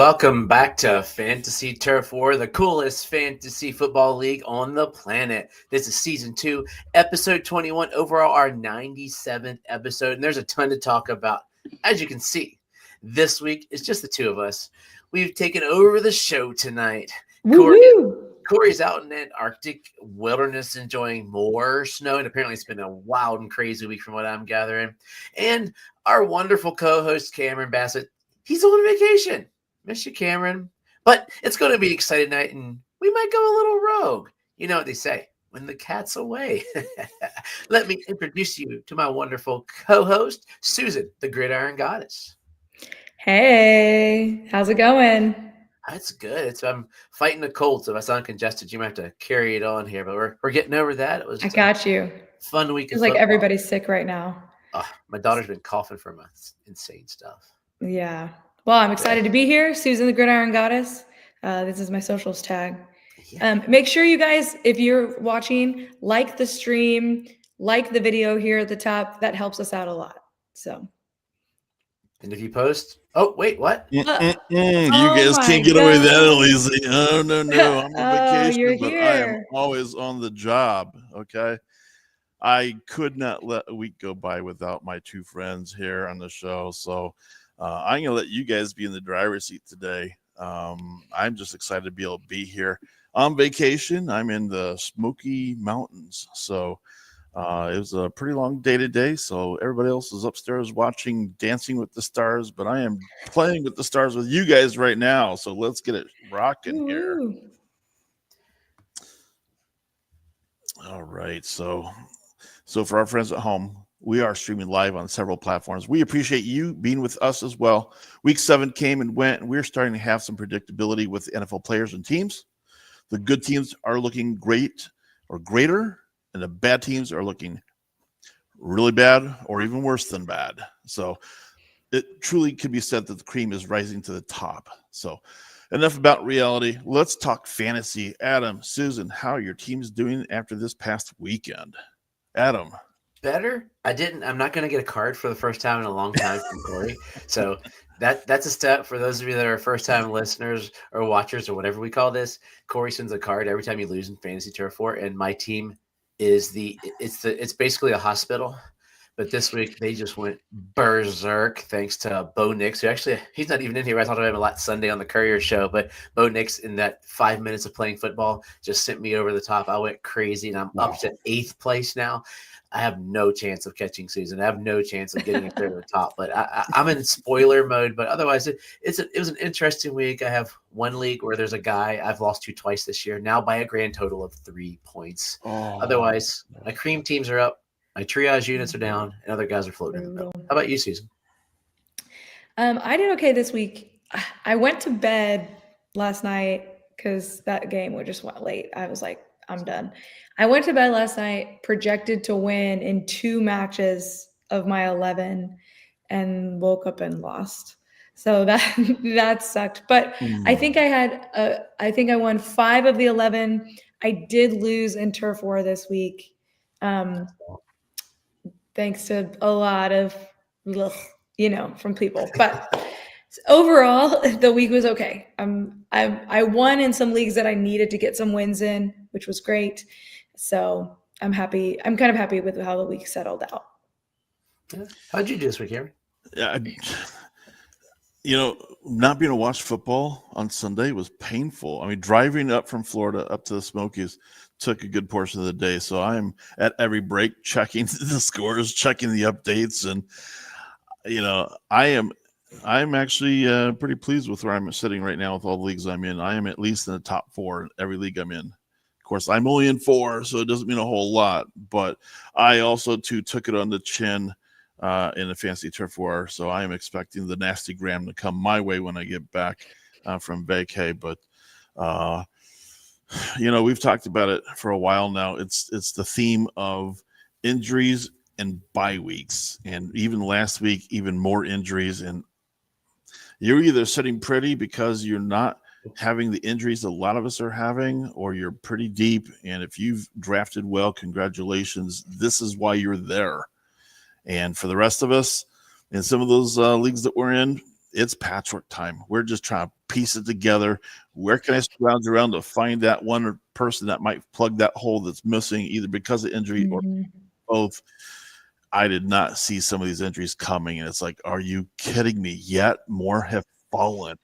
Welcome back to Fantasy Turf War, the coolest fantasy football league on the planet. This is season 2, episode 21, overall our 97th episode, and there's a ton to talk about. As you can see, this week it's just the two of us. We've taken over the show tonight. Corey's out in the Arctic wilderness enjoying more snow, and apparently it's been a wild and crazy week from what I'm gathering. And our wonderful co-host, Cameron Bassett, he's on vacation. Miss you, Cameron. But it's going to be an exciting night, and we might go a little rogue. You know what they say, when the cat's away. Let me introduce you to my wonderful co-host, Susan, the Gridiron Goddess. Hey, how's it going? That's good. I'm fighting the cold, so if I sound congested, you might have to carry it on here. But we're getting over that. It was I got you. Fun week. It's like everybody's sick right now. My daughter's been coughing from insane stuff. Yeah. Well, I'm excited to be here. Susan, the Gridiron Goddess. This is my socials tag. Yeah. Make sure you guys, if you're watching, like the stream, like the video here at the top. That helps us out a lot. So. And if you post, oh, wait, what? You guys can't get away that easy. Oh, no. I'm on vacation, but I am always on the job, okay? I could not let a week go by without my two friends here on the show, so I'm going to let you guys be in the driver's seat today. I'm just excited to be able to be here on vacation. I'm in the Smoky Mountains, so it was a pretty long day today. So everybody else is upstairs watching Dancing with the Stars, but I am playing with the stars with you guys right now. So let's get it rocking here. All right, so for our friends at home, we are streaming live on several platforms. We appreciate you being with us as well. Week 7 came and went, and we're starting to have some predictability with NFL players and teams. The good teams are looking great or greater, and the bad teams are looking really bad or even worse than bad. So it truly could be said that the cream is rising to the top. So enough about reality. Let's talk fantasy. Adam, Susan, how are your teams doing after this past weekend? Adam. Better. I'm not going to get a card for the first time in a long time from Corey. So that's a step for those of you that are first time listeners or watchers or whatever we call this. Corey sends a card every time you lose in Fantasy Turf War, and my team is it's basically a hospital. But this week they just went berserk thanks to Bo Nix, who actually he's not even in here. I talked about him a lot Sunday on the Couriers show, but Bo Nix in that 5 minutes of playing football just sent me over the top. I went crazy, and I'm up to 8th place now. I have no chance of catching Susan. I have no chance of getting it to the top, but I'm in spoiler mode. But otherwise, it was an interesting week. I have one league where there's a guy I've lost to twice this year, now by a grand total of 3 points. Otherwise, my cream teams are up, my triage units are down, and other guys are floating in the middle. How about you, Susan? I did okay this week. I went to bed last night because that game just went late. I was like, I'm done. I went to bed last night, projected to win in 2 matches of my 11, and woke up and lost. So that sucked. But I think I won 5 of the 11. I did lose in Turf War this week, thanks to a lot of, from people. But overall, the week was okay. I won in some leagues that I needed to get some wins in, which was great. So I'm happy. I'm kind of happy with how the week settled out. How'd you do this week, Aaron? Yeah, not being able to watch football on Sunday was painful. I mean, driving up from Florida up to the Smokies took a good portion of the day. So I'm at every break checking the scores, checking the updates, and I'm actually pretty pleased with where I'm sitting right now with all the leagues I'm in. I am at least in the top 4 in every league I'm in. Of course, I'm only in 4, so it doesn't mean a whole lot. But I also, too, took it on the chin in the Fantasy Turf War. So I am expecting the nasty gram to come my way when I get back from vacay. But, we've talked about it for a while now. It's the theme of injuries and bye weeks. And even last week, even more injuries. And you're either sitting pretty because you're not having the injuries a lot of us are having, or you're pretty deep. And if you've drafted well, congratulations. This is why you're there. And for the rest of us, in some of those leagues that we're in, it's patchwork time. We're just trying to piece it together. Where can I scrounge around to find that one person that might plug that hole that's missing, either because of injury or both? I did not see some of these injuries coming, and it's like, are you kidding me? Yet more have fallen.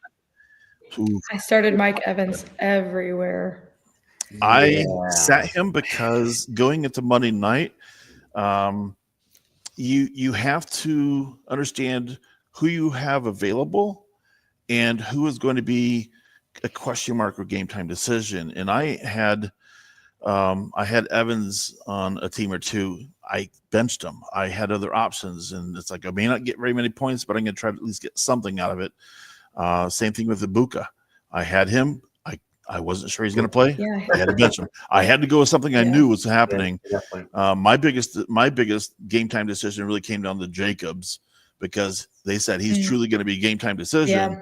Oof. I started Mike Evans everywhere. I sat him because going into Monday night, you have to understand who you have available and who is going to be a question mark or game time decision. And I had Evans on a team or two. I benched him. I had other options, and it's like I may not get very many points, but I'm going to try to at least get something out of it. Same thing with Ibuka. I had him. I wasn't sure he's going to play. Yeah. I had to bench him. I had to go with something I knew was happening. Yeah, my biggest game time decision really came down to Jacobs, because they said he's truly going to be a game time decision. Yeah.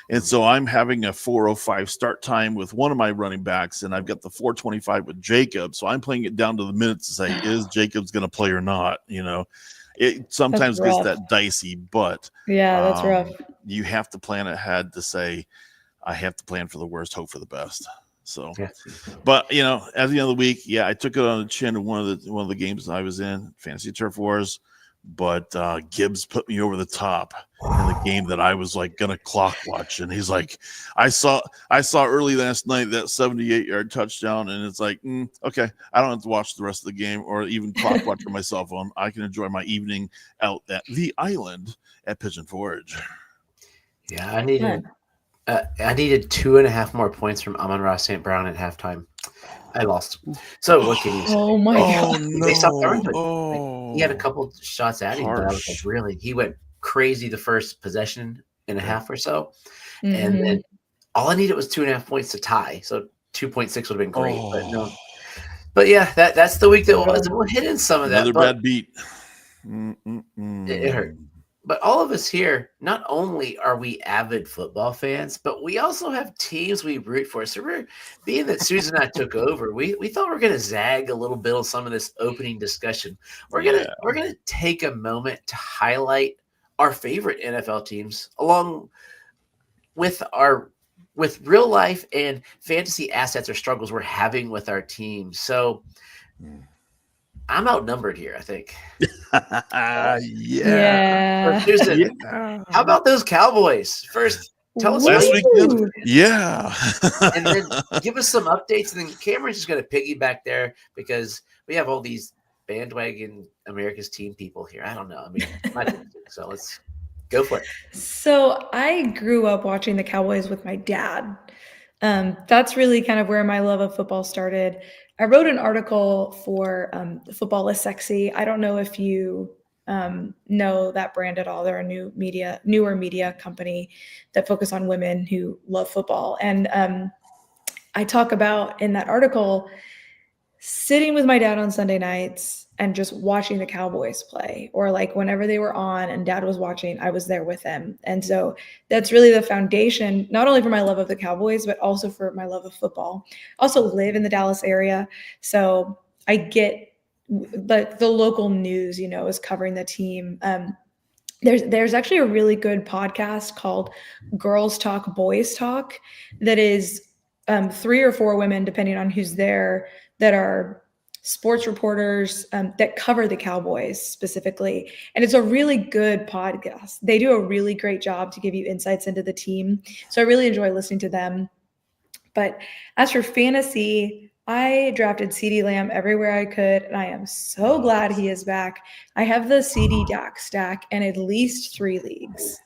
And so I'm having a 4:05 start time with one of my running backs, and I've got the 4:25 with Jacobs. So I'm playing it down to the minutes to say, is Jacobs going to play or not? It sometimes gets that dicey, but that's rough. You have to plan ahead to say, I have to plan for the worst, hope for the best. So, but at the end of the week, I took it on the chin in one of the games I was in, Fantasy Turf Wars. But Gibbs put me over the top in the game that I was like gonna clock watch, and he's like, I saw early last night that 78-yard touchdown, and it's like, okay, I don't have to watch the rest of the game or even clock watch on my cell phone. I can enjoy my evening out at the island at Pigeon Forge. Yeah, I needed 2.5 more points from Amon-Ra St. Brown at halftime. I lost. So what can you say? Oh my God. They stopped throwing. He had a couple shots at him, but I was like, really? He went crazy the first possession and a half or so. And then all I needed was 2.5 points to tie. So 2.6 would have been great, but no. But yeah, that's the week that was. We'll hit in some of that. Another bad beat. It hurt. But all of us here, not only are we avid football fans, but we also have teams we root for. So we're, being that Susan and I took over, we thought we were going to zag a little bit on some of this opening discussion. We're gonna take a moment to highlight our favorite NFL teams, along with real life and fantasy assets or struggles we're having with our team. So I'm outnumbered here, I think. Yeah. Susan, how about those Cowboys? First, tell us last weekend. And then give us some updates. And then Cameron's just going to piggyback there because we have all these bandwagon America's team people here. I don't know. I mean, so let's go for it. So I grew up watching the Cowboys with my dad. That's really kind of where my love of football started. I wrote an article for Football is Sexy. I don't know if you know that brand at all. They're a newer media company that focus on women who love football. And I talk about in that article sitting with my dad on Sunday nights and just watching the Cowboys play, or like whenever they were on and dad was watching, I was there with them. And so that's really the foundation, not only for my love of the Cowboys, but also for my love of football. I also live in the Dallas area. So I get the local news, is covering the team. There's actually a really good podcast called Girls Talk, Boys Talk that is 3 or 4 women, depending on who's there, that are sports reporters that cover the Cowboys specifically. And it's a really good podcast. They do a really great job to give you insights into the team. So I really enjoy listening to them. But as for fantasy, I drafted CeeDee Lamb everywhere I could, and I am so glad he is back. I have the CeeDee Dak stack in at least 3 leagues.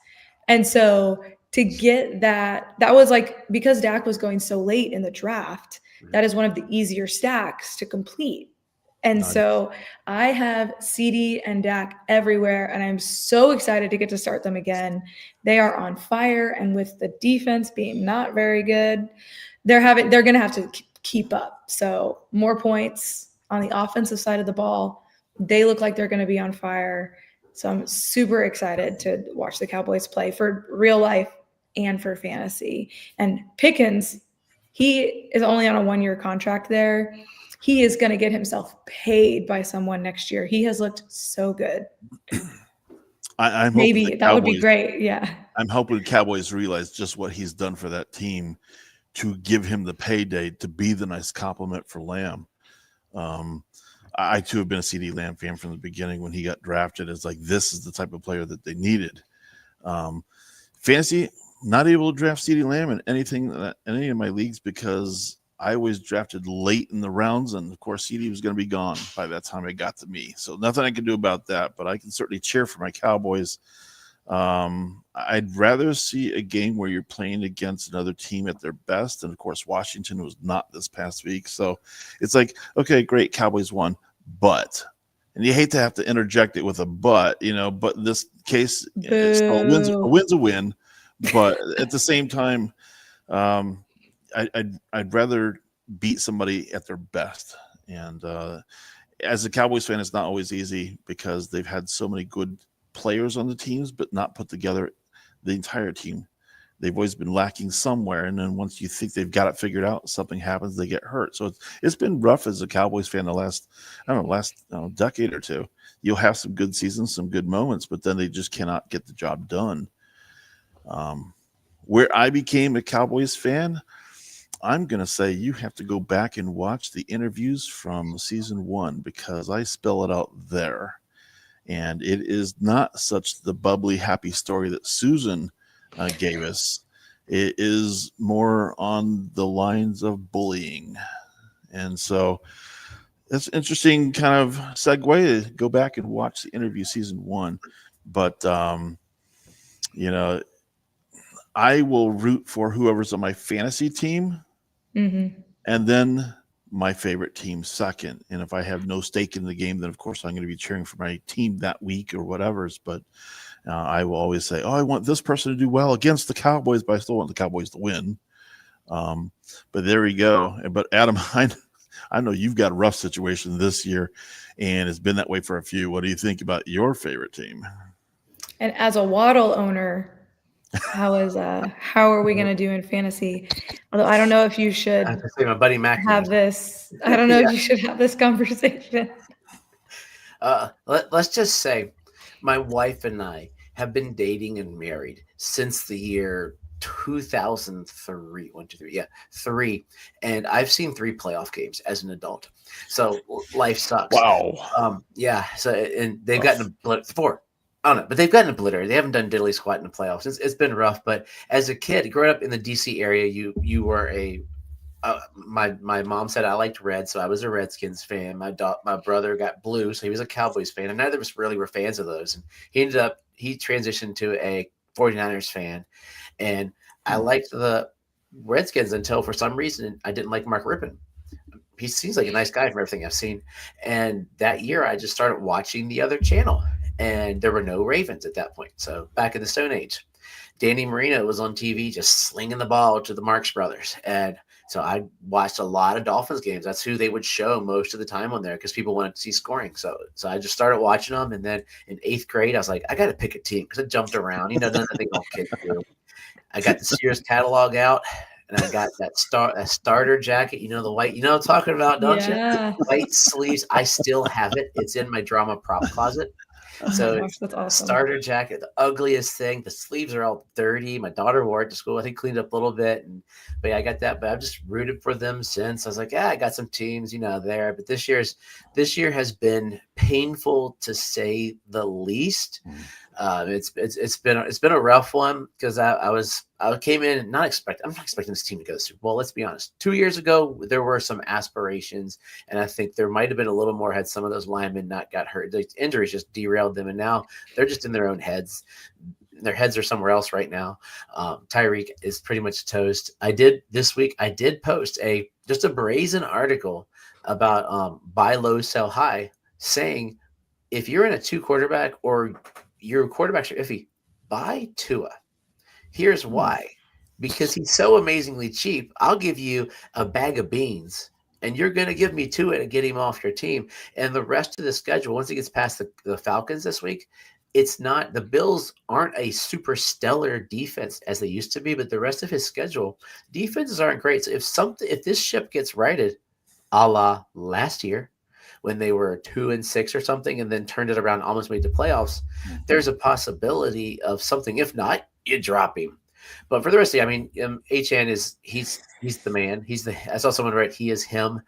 And so to get that was like, because Dak was going so late in the draft, that is one of the easier stacks to complete. And so I have CeeDee and Dak everywhere, and I'm so excited to get to start them again. They are on fire, and with the defense being not very good, they're going to have to keep up. So more points on the offensive side of the ball. They look like they're going to be on fire. So I'm super excited to watch the Cowboys play for real life and for fantasy. And Pickens, he is only on a 1-year contract there. He is going to get himself paid by someone next year. He has looked so good. I'm maybe that would be great. Yeah. I'm hoping Cowboys realize just what he's done for that team to give him the payday to be the nice compliment for Lamb. I too have been a CD Lamb fan from the beginning when he got drafted. It's like, this is the type of player that they needed. Fantasy, not able to draft CD Lamb in any of my leagues because I always drafted late in the rounds, and of course CD was going to be gone by that time it got to me. So nothing I can do about that, but I can certainly cheer for my Cowboys. I'd rather see a game where you're playing against another team at their best, and of course Washington was not this past week. So it's like, okay, great, Cowboys won, but, and you hate to have to interject it with a but, but in this case, it's still a win's a win. But at the same time, I'd rather beat somebody at their best. And as a Cowboys fan, it's not always easy because they've had so many good players on the teams, but not put together the entire team. They've always been lacking somewhere. And then once you think they've got it figured out, something happens, they get hurt. So it's been rough as a Cowboys fan the last decade or two. You'll have some good seasons, some good moments, but then they just cannot get the job done. Where I became a Cowboys fan, I'm going to say you have to go back and watch the interviews from season 1 because I spell it out there. And it is not such the bubbly, happy story that Susan gave us. It is more on the lines of bullying. And so it's an interesting kind of segue to go back and watch the interview season 1. But, I will root for whoever's on my fantasy team. Mm-hmm. And then my favorite team second. And if I have no stake in the game, then of course I'm going to be cheering for my team that week or whatever's. But I will always say, I want this person to do well against the Cowboys, but I still want the Cowboys to win. But there we go. But Adam, I know you've got a rough situation this year, and it's been that way for a few. What do you think about your favorite team? And as a Waddle owner, how are we going to do in fantasy? Although I don't know if you should I have to say my buddy Mac have this. I don't know if you should have this conversation. Let's just say my wife and I have been dating and married since the year 2003. 3. And I've seen 3 playoff games as an adult. So life sucks. Wow. So, and they've gotten 4. I don't know, but they've gotten obliterated. They haven't done diddly squat in the playoffs. It's been rough. But as a kid, growing up in the DC area, you were my mom said I liked red, so I was a Redskins fan. My brother got blue, so he was a Cowboys fan. And neither of us really were fans of those. And he transitioned to a 49ers fan. And I liked the Redskins until for some reason I didn't like Mark Rippon. He seems like a nice guy from everything I've seen. And that year I just started watching the other channel. And there were no Ravens at that point. So back in the Stone Age, Danny Marino was on TV just slinging the ball to the Marx Brothers. And so I watched a lot of Dolphins games. That's who they would show most of the time on there because people wanted to see scoring. So I just started watching them. And then in 8th grade, I was like, I got to pick a team because I jumped around. Nothing all kids do. I got the Sears catalog out. And I got that starter jacket, the white, what I'm talking about, don't you? White sleeves. I still have it. It's in my drama prop closet. So gosh, that's awesome. Starter jacket, the ugliest thing. The sleeves are all dirty. My daughter wore it to school. I think cleaned up a little bit. But yeah, I got that. But I've just rooted for them since. I was like, I got some teams, there. But this year has been painful to say the least. It's been a rough one because I came in I'm not expecting this team to go to the Super Bowl. Let's be honest. 2 years ago, there were some aspirations, and I think there might have been a little more had some of those linemen not got hurt. The injuries just derailed them, and now they're just in their own heads. Their heads are somewhere else right now. Tyreek is pretty much toast. This week I did post just a brazen article about buy low, sell high, saying if you're in a 2 quarterback or your quarterbacks are iffy, buy Tua. Here's why. Because he's so amazingly cheap. I'll give you a bag of beans, and you're going to give me Tua to get him off your team. And the rest of the schedule, once he gets past the Falcons this week, the Bills aren't a super stellar defense as they used to be, but the rest of his schedule, defenses aren't great. So if this ship gets righted, a la last year, when they were 2-6 or something, and then turned it around, almost made the playoffs, there's a possibility of something. If not, you drop him. But for the rest of the, I mean, Achan is he's the man. I saw someone write he is him.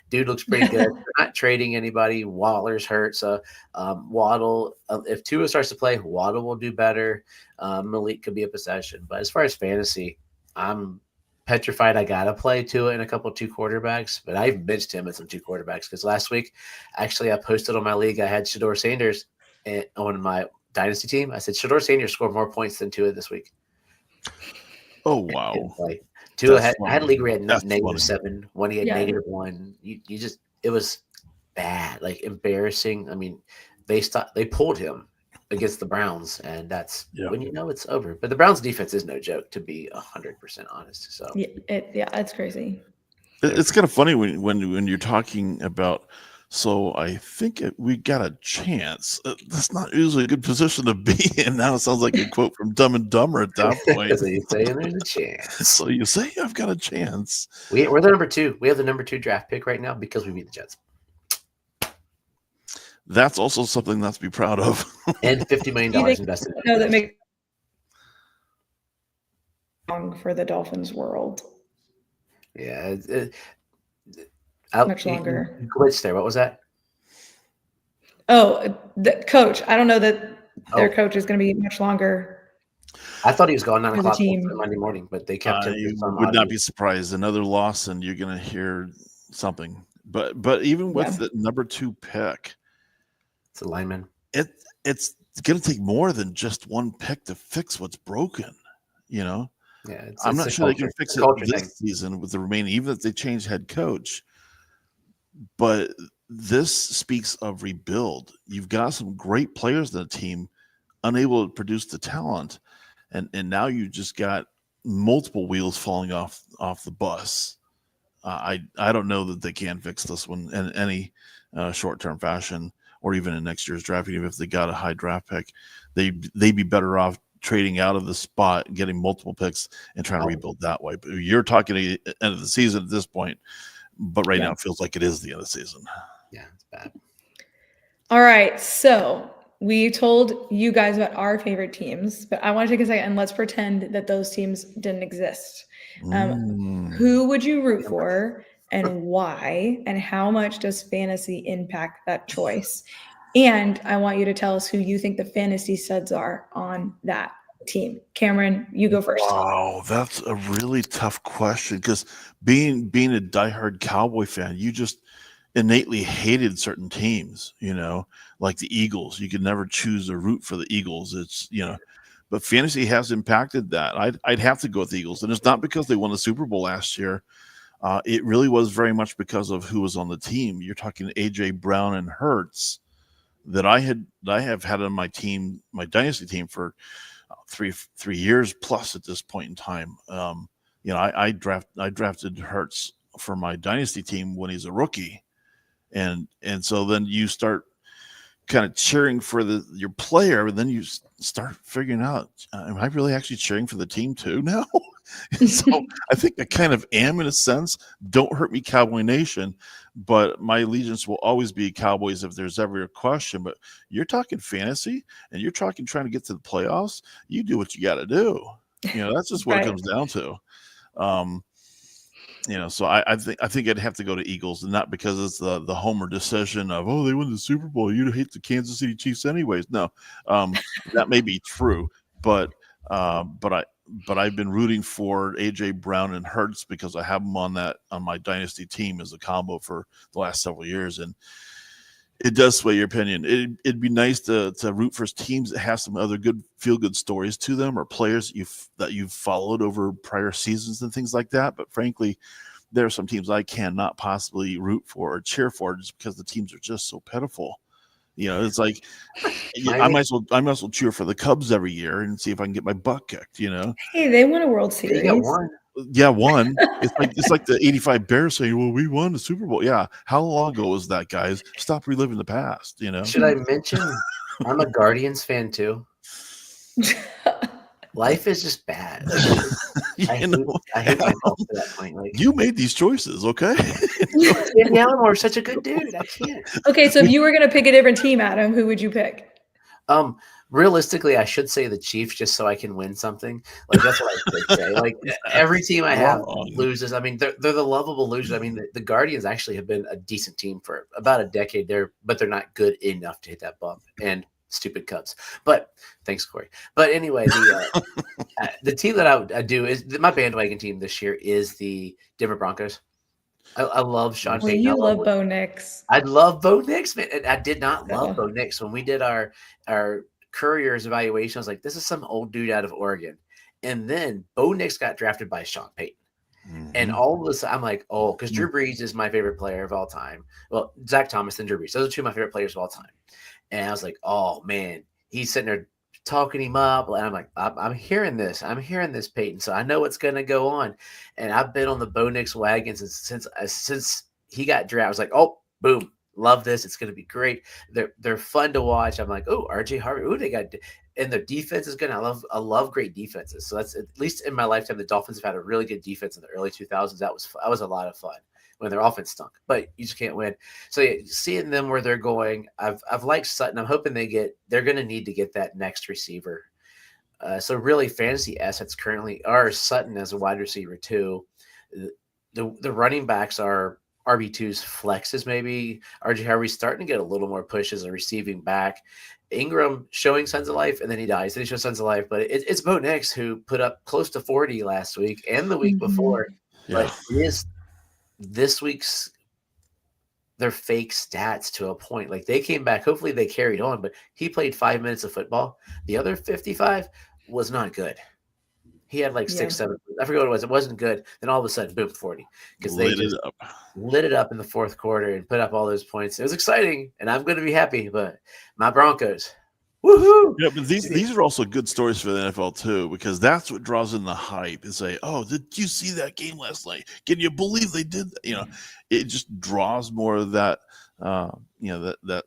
Dude looks pretty good. They're not trading anybody. Waller's hurt, so Waddle. If Tua starts to play, Waddle will do better. Malik could be a possession. But as far as fantasy, I'm petrified. I gotta play Tua in a couple 2 quarterbacks, but I've benched him at some 2 quarterbacks because last week, actually, I posted on my league I had Shador Sanders on my dynasty team. I said Shador Sanders scored more points than Tua this week. Oh wow! Tua I had a league where he had -7, one he had -1. You just it was bad, like embarrassing. I mean, they pulled him against the Browns, and that's when you know it's over. But the Browns defense is no joke, to be 100% honest. So it's crazy. It's kind of funny when you're talking about. So I think we got a chance. That's not usually a good position to be in. Now it sounds like a quote from Dumb and Dumber at that point. So you say there's a chance. So you say I've got a chance. We're the number 2. We have the number 2 draft pick right now because we beat the Jets. That's also something not to be proud of. And $50 million invested. No, that makes for the Dolphins world. Yeah, much longer. You glitched there. What was that? Oh, the coach. I don't know that their coach is going to be much longer. I thought he was going 9 o'clock for Monday morning, but they kept him. You would not be surprised. Another loss, and you're going to hear something. But even with the number 2 pick, it's a lineman. It's going to take more than just one pick to fix what's broken. You know. Yeah, I'm not sure they can fix it this season with the remaining, even if they change head coach. But this speaks of rebuild. You've got some great players in the team, unable to produce the talent, and now you just got multiple wheels falling off the bus. I don't know that they can fix this one in any short-term fashion, or even in next year's draft. Even if they got a high draft pick, they'd be better off trading out of the spot, getting multiple picks, and trying to rebuild that way. But you're talking at the end of the season at this point. But right now it feels like it is the end of the season. Yeah, it's bad. All right. So we told you guys about our favorite teams, but I want to take a second and let's pretend that those teams didn't exist. Who would you root for and why? And how much does fantasy impact that choice? And I want you to tell us who you think the fantasy studs are on that team. Cameron, you go first. Wow, that's a really tough question because being a diehard Cowboy fan, you just innately hated certain teams, you know, like the Eagles. You could never choose a root for the Eagles. It's, you know, but fantasy has impacted that. I'd have to go with the Eagles, and it's not because they won the Super Bowl last year. It really was very much because of who was on the team. You're talking AJ Brown and Hurts that I have had on my team, my dynasty team for 3 years plus at this point in time. You know, I drafted Hurts for my dynasty team when he's a rookie, and so then you start kind of cheering for your player, and then you start figuring out, am I really actually cheering for the team too now? So I think I kind of am in a sense. Don't hurt me, Cowboy Nation, but my allegiance will always be Cowboys if there's ever a question. But you're talking fantasy and you're talking trying to get to the playoffs. You do what you got to do. You know, that's just what it comes down to. You know, so I think I'd have to go to Eagles, and not because it's the homer decision of, oh, they won the Super Bowl, you hate the Kansas City Chiefs anyways. No, that may be true, but I've been rooting for AJ Brown and Hurts because I have them on my dynasty team as a combo for the last several years, and it does sway your opinion. It'd be nice to root for teams that have some other good feel-good stories to them, or players that you've followed over prior seasons and things like that. But frankly, there are some teams I cannot possibly root for or cheer for just because the teams are just so pitiful. You know, it's like I might as well cheer for the Cubs every year and see if I can get my butt kicked. You know, hey, they won a World Series. They got one. Yeah, one. It's like the '85 Bears saying, "Well, we won the Super Bowl." Yeah, how long ago was that, guys? Stop reliving the past. You know. Should I mention I'm a Guardians fan too? Life is just bad. I hate myself to that point. Like, you made these choices, okay? And now I'm such a good dude. I can't. Okay, so if you were going to pick a different team, Adam, who would you pick? Realistically, I should say the Chiefs just so I can win something. Like that's what I should say. Like every team I have Wrong. loses. I mean, they're the lovable losers. I mean, the Guardians actually have been a decent team for about a decade there, but they're not good enough to hit that bump. And stupid Cubs. But thanks, Corey. But anyway, the team that I do is my bandwagon team this year is the Denver Broncos. I love Sean Well, Payton. you love Bo Nix. I love Bo Nix, man. And I did not love So- Bo Nix when we did our Couriers evaluation. I was like, this is some old dude out of Oregon. And then Bo Nix got drafted by Sean Payton. And all of a sudden, I'm like, oh, because Drew Brees is my favorite player of all time. Well, Zach Thomas and Drew Brees. Those are two of my favorite players of all time. And I was like, oh, man. He's sitting there talking him up. And I'm like, I'm hearing this. I'm hearing this, Peyton. So I know what's going to go on. And I've been on the Bo Nix wagon since he got drafted. I was like, oh, boom. Love this. It's going to be great. They're fun to watch. I'm like, oh, RJ Harvey. Ooh, they got, and their defense is good. I love great defenses. So that's, at least in my lifetime, the Dolphins have had a really good defense in the early 2000s. That was a lot of fun when their offense stunk, but you just can't win. So yeah, seeing them where they're going, I've liked Sutton. I'm hoping they're going to need to get that next receiver. So really, fantasy assets currently are Sutton as a wide receiver too. The running backs are RB2's flexes, maybe. RJ Harvey's starting to get a little more push as a receiving back. Ingram showing signs of life, and then he dies. Then he shows signs of life. But it's Bo Nix who put up close to 40 last week and the week before. Yeah. But it is this week's their fake stats to a point. Like they came back. Hopefully they carried on, but he played 5 minutes of football. The other 55 was not good. He had like 6, 7. I forget what it was. It wasn't good. Then all of a sudden, boom, 40. Because they just lit it up in the fourth quarter and put up all those points. It was exciting, and I'm going to be happy. But my Broncos, woohoo! Yeah, but these are also good stories for the NFL too, because that's what draws in the hype. And say, oh, did you see that game last night? Can you believe they did that? You know, it just draws more of that. That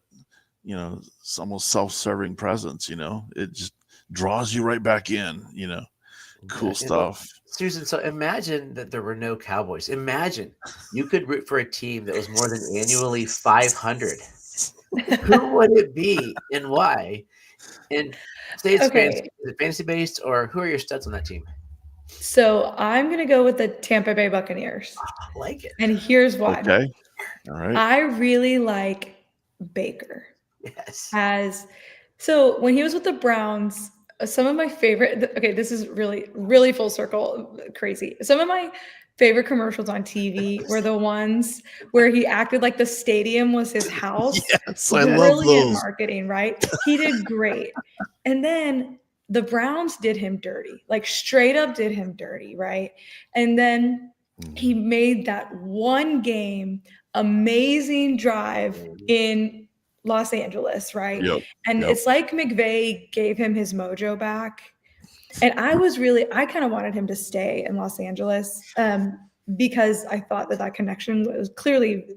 it's almost self-serving presence. You know, it just draws you right back in. You know. Cool stuff. Susan, so imagine that there were no Cowboys. Imagine you could root for a team that was more than annually 500. Who would it be and why? And say it's fantasy, is it fantasy based, or who are your studs on that team? So I'm going to go with the Tampa Bay Buccaneers. I like it. And here's why. Okay. All right. I really like Baker. Yes. So when he was with the Browns, some of my favorite, okay, this is really, really full circle crazy. Some of my favorite commercials on TV were the ones where he acted like the stadium was his house. Yes, I love those. Brilliant marketing, right? He did great. And then the Browns did him dirty, like straight up did him dirty, right? And then he made that one game amazing drive in Los Angeles, right? Yep. And it's like McVay gave him his mojo back. And I kind of wanted him to stay in Los Angeles because I thought that connection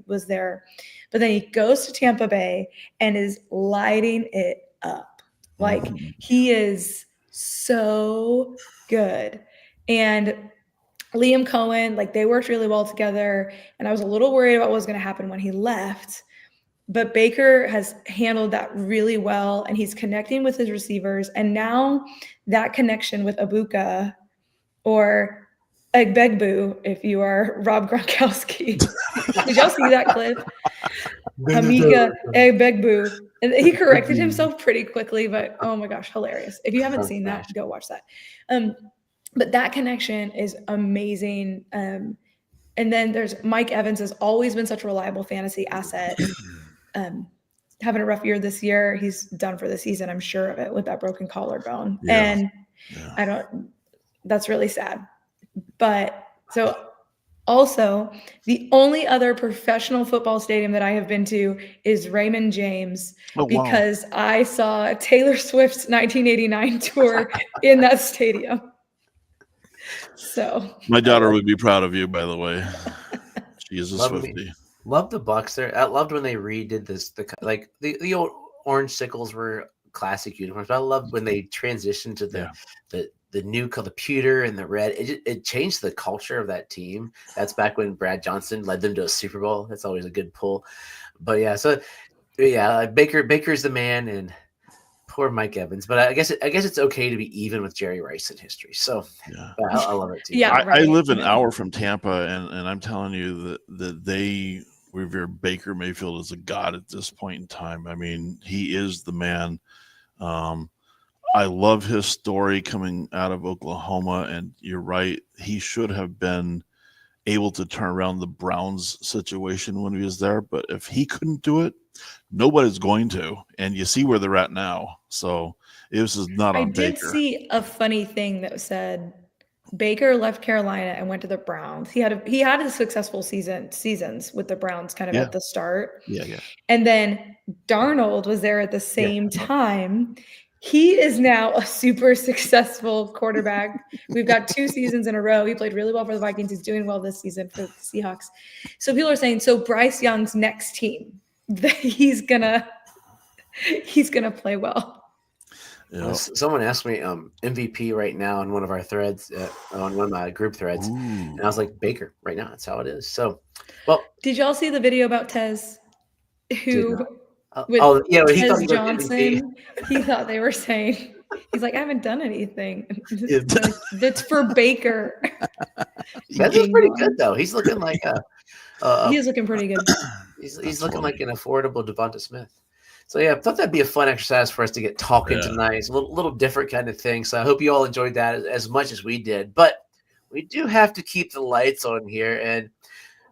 was there. But then he goes to Tampa Bay and is lighting it up. Like he is so good. And Liam Cohen, like they worked really well together. And I was a little worried about what was going to happen when he left. But Baker has handled that really well, and he's connecting with his receivers. And now that connection with Ibuka or Egbegbu, if you are Rob Gronkowski. Did y'all see that clip? Hamika Egbegbu. And he corrected himself pretty quickly, but oh my gosh, hilarious. If you haven't seen that, go watch that. But that connection is amazing. And then there's Mike Evans has always been such a reliable fantasy asset. Having a rough year this year. He's done for the season, I'm sure of it, with that broken collarbone. Yeah. And that's really sad. But so also the only other professional football stadium that I have been to is Raymond James because I saw Taylor Swift's 1989 tour in that stadium. So my daughter would be proud of you, by the way. She is a Swiftie. Love the Bucks there. I loved when they redid this. The old orange sickles were classic uniforms, but I loved when they transitioned to the new color, the pewter and the red. It changed the culture of that team. That's back when Brad Johnson led them to a Super Bowl. That's always a good pull. But yeah, Baker's the man, and Poor Mike Evans, but I guess it's okay to be even with Jerry Rice in history. So Yeah. I love it too. Yeah. I live an hour from Tampa, and I'm telling you that they revere Baker Mayfield as a god at this point in time. I mean, he is the man. I love his story coming out of Oklahoma, and you're right. He should have been able to turn around the Browns situation when he was there, but if he couldn't do it, nobody's going to. And you see where they're at now. So this is not on Baker. I did see a funny thing that said Baker left Carolina and went to the Browns. He had a successful seasons with the Browns kind of at the start. Yeah. And then Darnold was there at the same time. He is now a super successful quarterback. We've got 2 seasons in a row. He played really well for the Vikings. He's doing well this season for the Seahawks. So people are saying, so Bryce Young's next team, that he's gonna play well. Yeah. Someone asked me MVP right now on one of our threads, on one of my group threads, and I was like, Baker right now. That's how it is. So, well, did y'all see the video about Tez? He thought Tez Johnson. He thought they were saying, he's like, I haven't done anything. That's for Baker. Tez is pretty good though. He's looking like he is looking pretty good. He's looking like an affordable Devonta Smith. So yeah, I thought that'd be a fun exercise for us to get talking tonight. It's a little different kind of thing. So I hope you all enjoyed that as much as we did. But we do have to keep the lights on here, and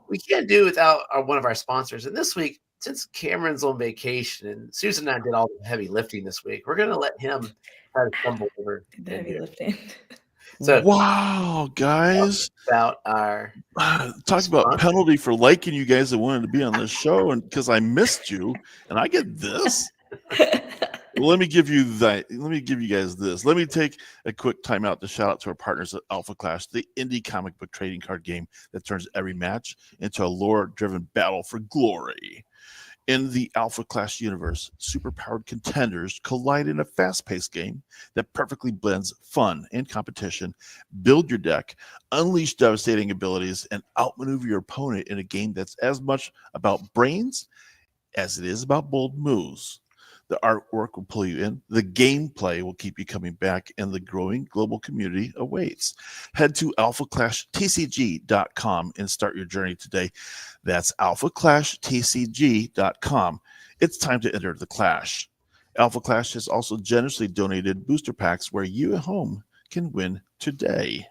we can't do without one of our sponsors. And this week, since Cameron's on vacation and Susan and I did all the heavy lifting this week, we're gonna let him try to stumble over the heavy lifting. So wow, guys! About our talk about penalty for liking you guys that wanted to be on this show, and because I missed you, and I get this. Well, let me give you guys this. Let me take a quick timeout to shout out to our partners at Alpha Clash, the indie comic book trading card game that turns every match into a lore-driven battle for glory. In the Alpha Clash universe, superpowered contenders collide in a fast-paced game that perfectly blends fun and competition. Build your deck, unleash devastating abilities, and outmaneuver your opponent in a game that's as much about brains as it is about bold moves. The artwork will pull you in, the gameplay will keep you coming back, and the growing global community awaits. Head to alphaclashtcg.com and start your journey today. That's alphaclashtcg.com. It's time to enter the clash. Alpha Clash has also generously donated booster packs where you at home can win today.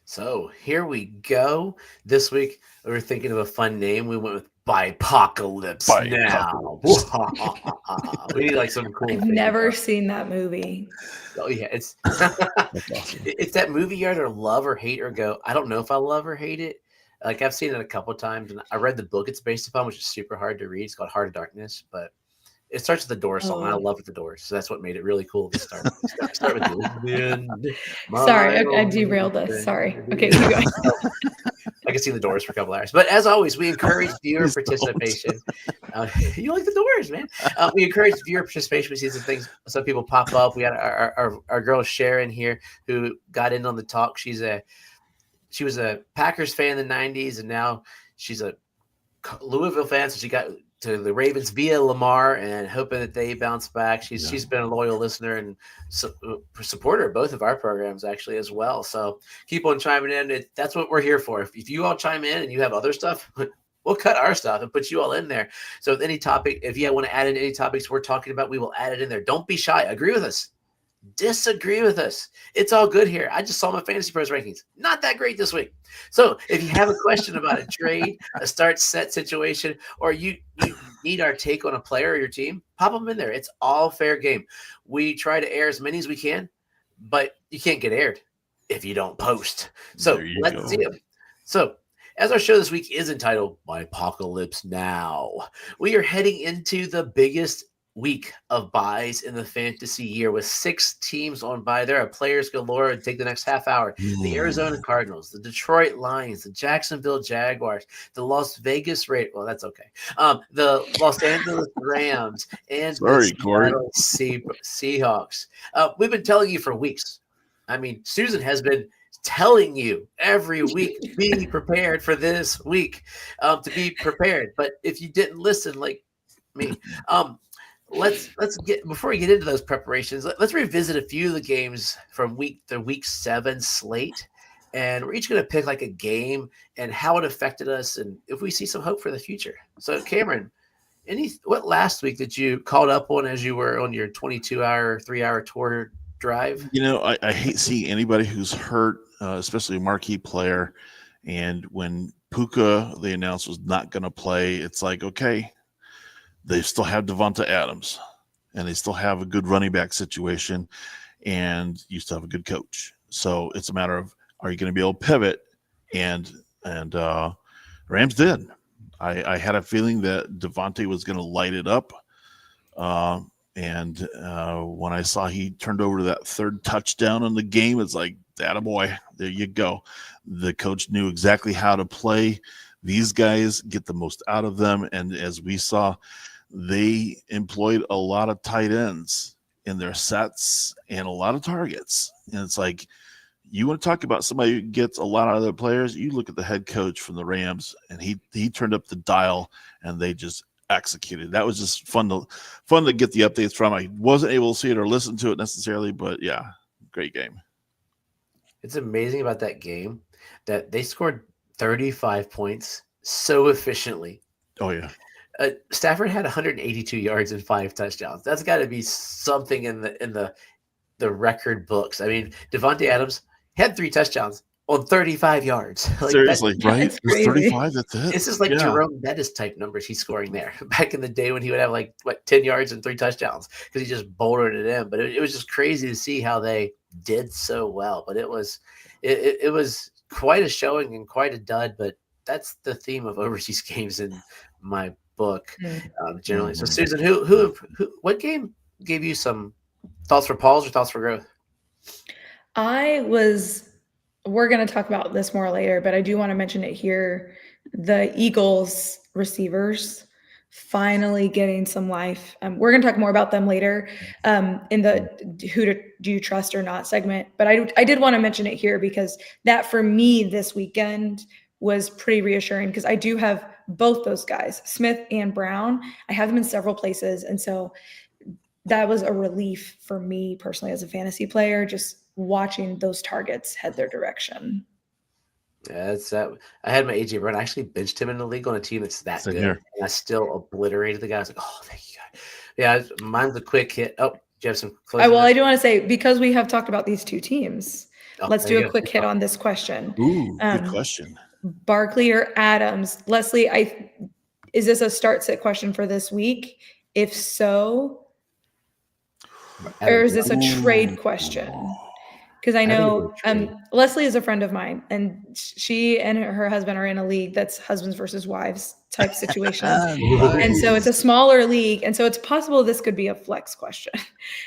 So here we go. This week, we were thinking of a fun name. We went with BYEpocalypse Now. We need like some cool. I've never seen that movie. Oh yeah, it's it's that movie you either love or hate or go, I don't know if I love or hate it. Like I've seen it a couple times, and I read the book it's based upon, which is super hard to read. It's called Heart of Darkness, but it starts with the Doors song, and I love the Doors, so that's what made it really cool to start. Start with the Sorry, I derailed us. Sorry. Okay, keep going. I can see the Doors for a couple hours, but as always, we encourage viewer participation. You like the Doors, man? We encourage viewer participation. We see some people pop up. We had our girl Sharon here who got in on the talk. She was a Packers fan in the '90s, and now she's a Louisville fan. So she got to the Ravens via Lamar and hoping that they bounce back. She's been a loyal listener and supporter of both of our programs actually as well. So keep on chiming in. That's what we're here for. If you all chime in and you have other stuff, we'll cut our stuff and put you all in there. So with any topic, if you want to add in any topics we're talking about, we will add it in there. Don't be shy. Agree with us. Disagree with us. It's all good here. I just saw my Fantasy Pros rankings. Not that great this week. So if you have a question about a trade, a start set situation, or you need our take on a player or your team, pop them in there. It's all fair game. We try to air as many as we can, but you can't get aired if you don't post. So let's see them. So as our show this week is entitled BYEpocalypse Now, we are heading into the biggest week of buys in the fantasy year with 6 teams on buy. There are players galore and take the next half hour. The Arizona Cardinals, the Detroit Lions, the Jacksonville Jaguars, the Las Vegas Raiders. Well, that's okay. The Los Angeles Rams and the Seattle Seahawks. We've been telling you for weeks. I mean, Susan has been telling you every week, be prepared for this week, to be prepared. But if you didn't listen, like me, let's get, before we get into those preparations, let's revisit a few of the games from the week 7 slate, and we're each going to pick like a game and how it affected us, and if we see some hope for the future. So, Cameron, what last week that you called up on as you were on your 22-hour, 3-hour tour drive? I hate seeing anybody who's hurt, especially a marquee player. And when Puka, they announced, was not going to play, it's like, okay, they still have Devonta Adams, and they still have a good running back situation, and you still have a good coach. So it's a matter of, are you going to be able to pivot? And Rams did. I had a feeling that Devontae was going to light it up. And when I saw he turned over to that third touchdown in the game, it's like, attaboy, there you go. The coach knew exactly how to play these guys, get the most out of them. And as we saw, they employed a lot of tight ends in their sets and a lot of targets. And it's like, you want to talk about somebody who gets a lot out of their players, you look at the head coach from the Rams, and he turned up the dial, and they just executed. That was just fun to get the updates from. I wasn't able to see it or listen to it necessarily, but yeah, great game. It's amazing about that game that they scored 35 points so efficiently. Oh yeah. Stafford had 182 yards and 5 touchdowns. That's got to be something in the record books. I mean, Devontae Adams had 3 touchdowns on 35 yards. Seriously, right? That's crazy. 35, that's it. This is like Jerome Bettis type numbers he's scoring there. Back in the day when he would have 10 yards and 3 touchdowns because he just bolted it in. But it was just crazy to see how they did so well. But it was quite a showing and quite a dud. But that's the theme of overseas games in my book, generally. So, Susan, who what game gave you some thoughts for pause or thoughts for growth? We're going to talk about this more later, but I do want to mention it here. The Eagles receivers finally getting some life. We're going to talk more about them later in the do you trust or not segment. But I did want to mention it here because that for me this weekend was pretty reassuring because I do have both those guys, Smith and Brown. I have them in several places. And so that was a relief for me personally as a fantasy player, just watching those targets head their direction. Yeah, that's that. I had my AJ Brown. I actually benched him in the league on a team that's that good. And I still obliterated the guy. I was like, oh, thank you, God. Yeah, mine's a quick hit. Oh, do you have some closing? Well, I do want to say, because we have talked about these two teams, let's do a quick hit on this question. Ooh, good question. Barkley or Adams? Leslie, is this a start-sit question for this week? If so, or is this a trade question? Because I know Leslie is a friend of mine, and she and her husband are in a league that's husbands versus wives type situation. And so it's a smaller league. And so it's possible this could be a flex question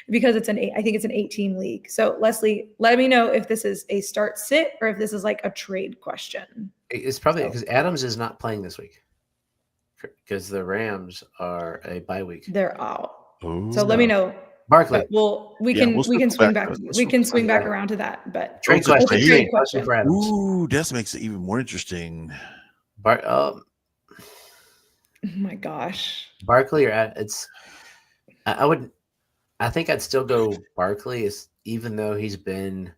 because I think it's an 8-team league. So Leslie, let me know if this is a start sit or if this is like a trade question. It's probably because Adams is not playing this week because the Rams are a bye week. They're out. So let me know. Barkley. Well, we can swing back. We can swing back around to that. But trade question. Ooh, that makes it even more interesting. Oh my gosh. Barkley or it's. I think I'd still go Barkley, even though he's been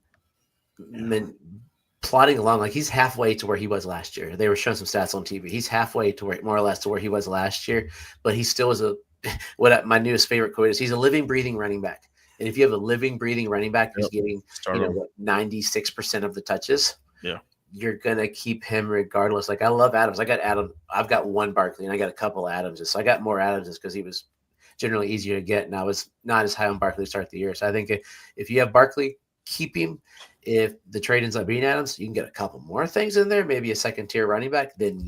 plodding along. Like he's halfway to where he was last year. They were showing some stats on TV. He's halfway to more or less to where he was last year, but he still is my newest favorite quote is he's a living, breathing running back. And if you have a living, breathing running back who's getting 96% of the touches, you're gonna keep him regardless. Like I love Adams. I got Adam. I've got one Barkley and I got a couple Adamses. So I got more Adamses because he was generally easier to get, and I was not as high on Barkley to start the year. So I think if you have Barkley, keep him. If the trade ends up being Adams, you can get a couple more things in there, maybe a second tier running back. Then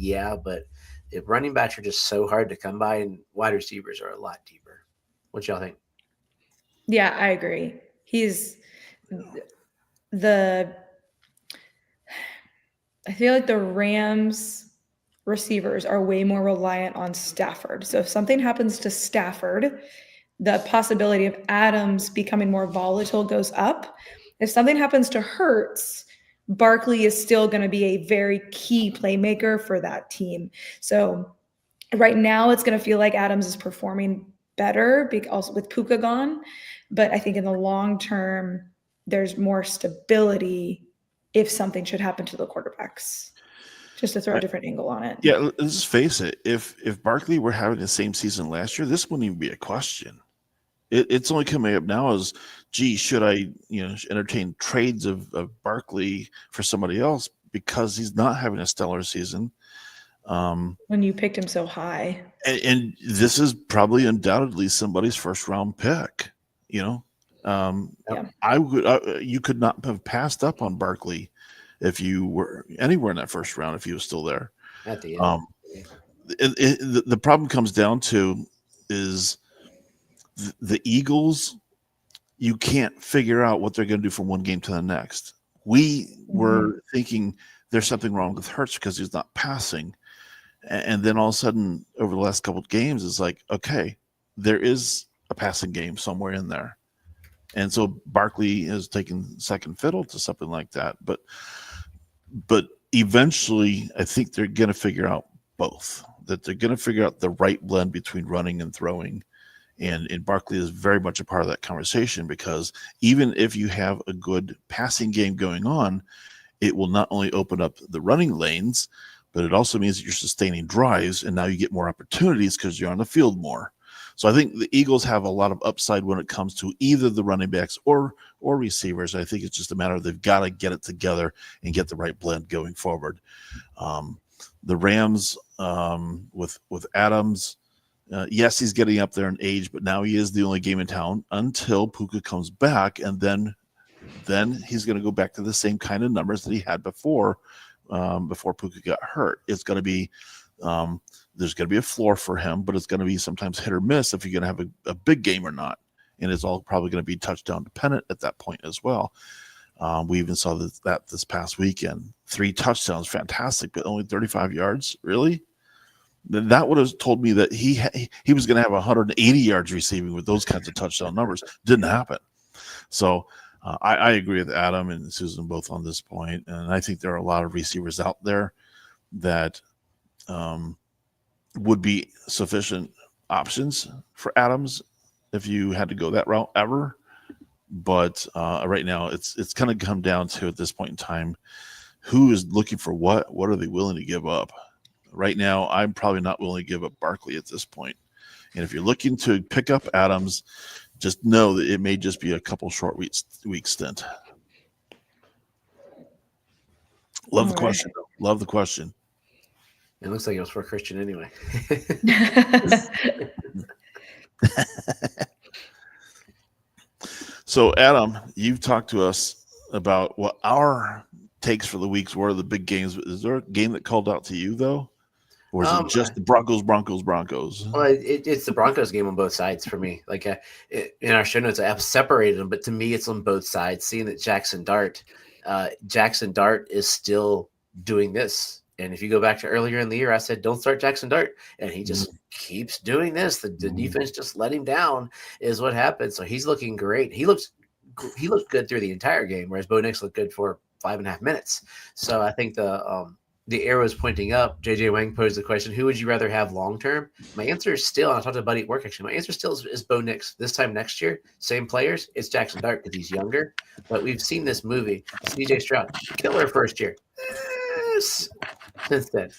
but if running backs are just so hard to come by and wide receivers are a lot deeper. What y'all think? Yeah, I agree. I feel like the Rams receivers are way more reliant on Stafford. So if something happens to Stafford, the possibility of Adams becoming more volatile goes up. If something happens to Hurts, Barkley is still going to be a very key playmaker for that team. So right now it's going to feel like Adams is performing better because with Puka gone. But I think in the long term, there's more stability if something should happen to the quarterbacks. Just to throw a different angle on it. Yeah, let's just face it. If Barkley were having the same season last year, this wouldn't even be a question. It's only coming up now as, gee, should I entertain trades of Barkley for somebody else because he's not having a stellar season. When you picked him so high. And this is probably undoubtedly somebody's first round pick. I would. You could not have passed up on Barkley if you were anywhere in that first round if he was still there. At the end, the problem comes down to is the Eagles. You can't figure out what they're going to do from one game to the next. We were thinking there's something wrong with Hurts because he's not passing. And then all of a sudden, over the last couple of games, it's like, okay, there is a passing game somewhere in there. And so Barkley has taken second fiddle to something like that. But eventually, I think they're going to figure out both, that they're going to figure out the right blend between running and throwing. And Barkley is very much a part of that conversation because even if you have a good passing game going on, it will not only open up the running lanes, but it also means that you're sustaining drives, and now you get more opportunities because you're on the field more. So I think the Eagles have a lot of upside when it comes to either the running backs or receivers. I think it's just a matter of they've got to get it together and get the right blend going forward. The Rams with Adams, yes, he's getting up there in age, but now he is the only game in town until Puka comes back, and then he's going to go back to the same kind of numbers that he had before Puka got hurt. It's going to be there's going to be a floor for him, but it's going to be sometimes hit or miss if you're going to have a big game or not, and it's all probably going to be touchdown dependent at that point as well. We even saw that this past weekend, 3 touchdowns, fantastic, but only 35 yards. Really? That would have told me that he was going to have 180 yards receiving with those kinds of touchdown numbers. Didn't happen. So I agree with Adam and Susan both on this point, and I think there are a lot of receivers out there that would be sufficient options for Adams if you had to go that route ever. But right now, it's kind of come down to, at this point in time, who is looking for what? What are they willing to give up? Right now, I'm probably not willing to give up Barkley at this point. And if you're looking to pick up Adams, just know that it may just be a couple short week stint. Love the question. Love the question. It looks like it was for Christian anyway. So, Adam, you've talked to us about what our takes for the weeks were, the big games. Is there a game that called out to you, though? Or is it just the Broncos? Well, it's the Broncos game on both sides for me. Like in our show notes, I have separated them, but to me, it's on both sides. Seeing that Jackson Dart is still doing this. And if you go back to earlier in the year, I said, don't start Jackson Dart. And he just keeps doing this. The defense just let him down is what happened. So he's looking great. He looked good through the entire game, whereas Bo Nix looked good for 5.5 minutes. So I think the arrow is pointing up. JJ Wang posed the question, who would you rather have long-term? My answer is still, and I talked to a buddy at work actually, my answer still is Bo Nix. This time next year, same players, it's Jackson Dart because he's younger. But we've seen this movie. CJ Stroud, killer first year. Since then.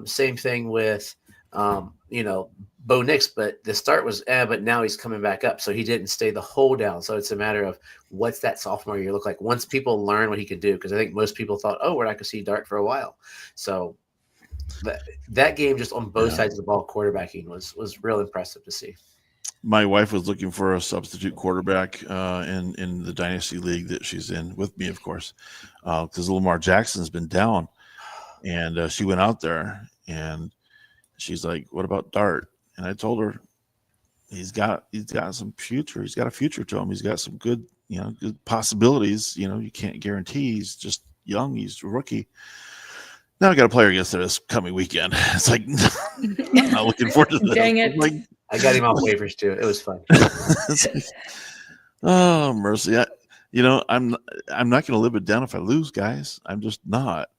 Same thing with, Bo Nix, but the start was, but now he's coming back up. So he didn't stay the whole down. So it's a matter of what's that sophomore year look like once people learn what he could do. Because I think most people thought, we're not going to see Dart for a while. So that game just on both sides of the ball, quarterbacking was real impressive to see. My wife was looking for a substitute quarterback in the Dynasty League that she's in with me, of course, because Lamar Jackson's been down. And she went out there and she's like, what about Dart? And I told her he's got some future. He's got a future to him. He's got some good possibilities. You can't guarantee. He's just young. He's a rookie. Now I got a player against her this coming weekend. It's like, I'm not looking forward to that. Dang it. Like, I got him off waivers too. It was fun. Oh, mercy. I'm not going to live it down if I lose, guys. I'm just not,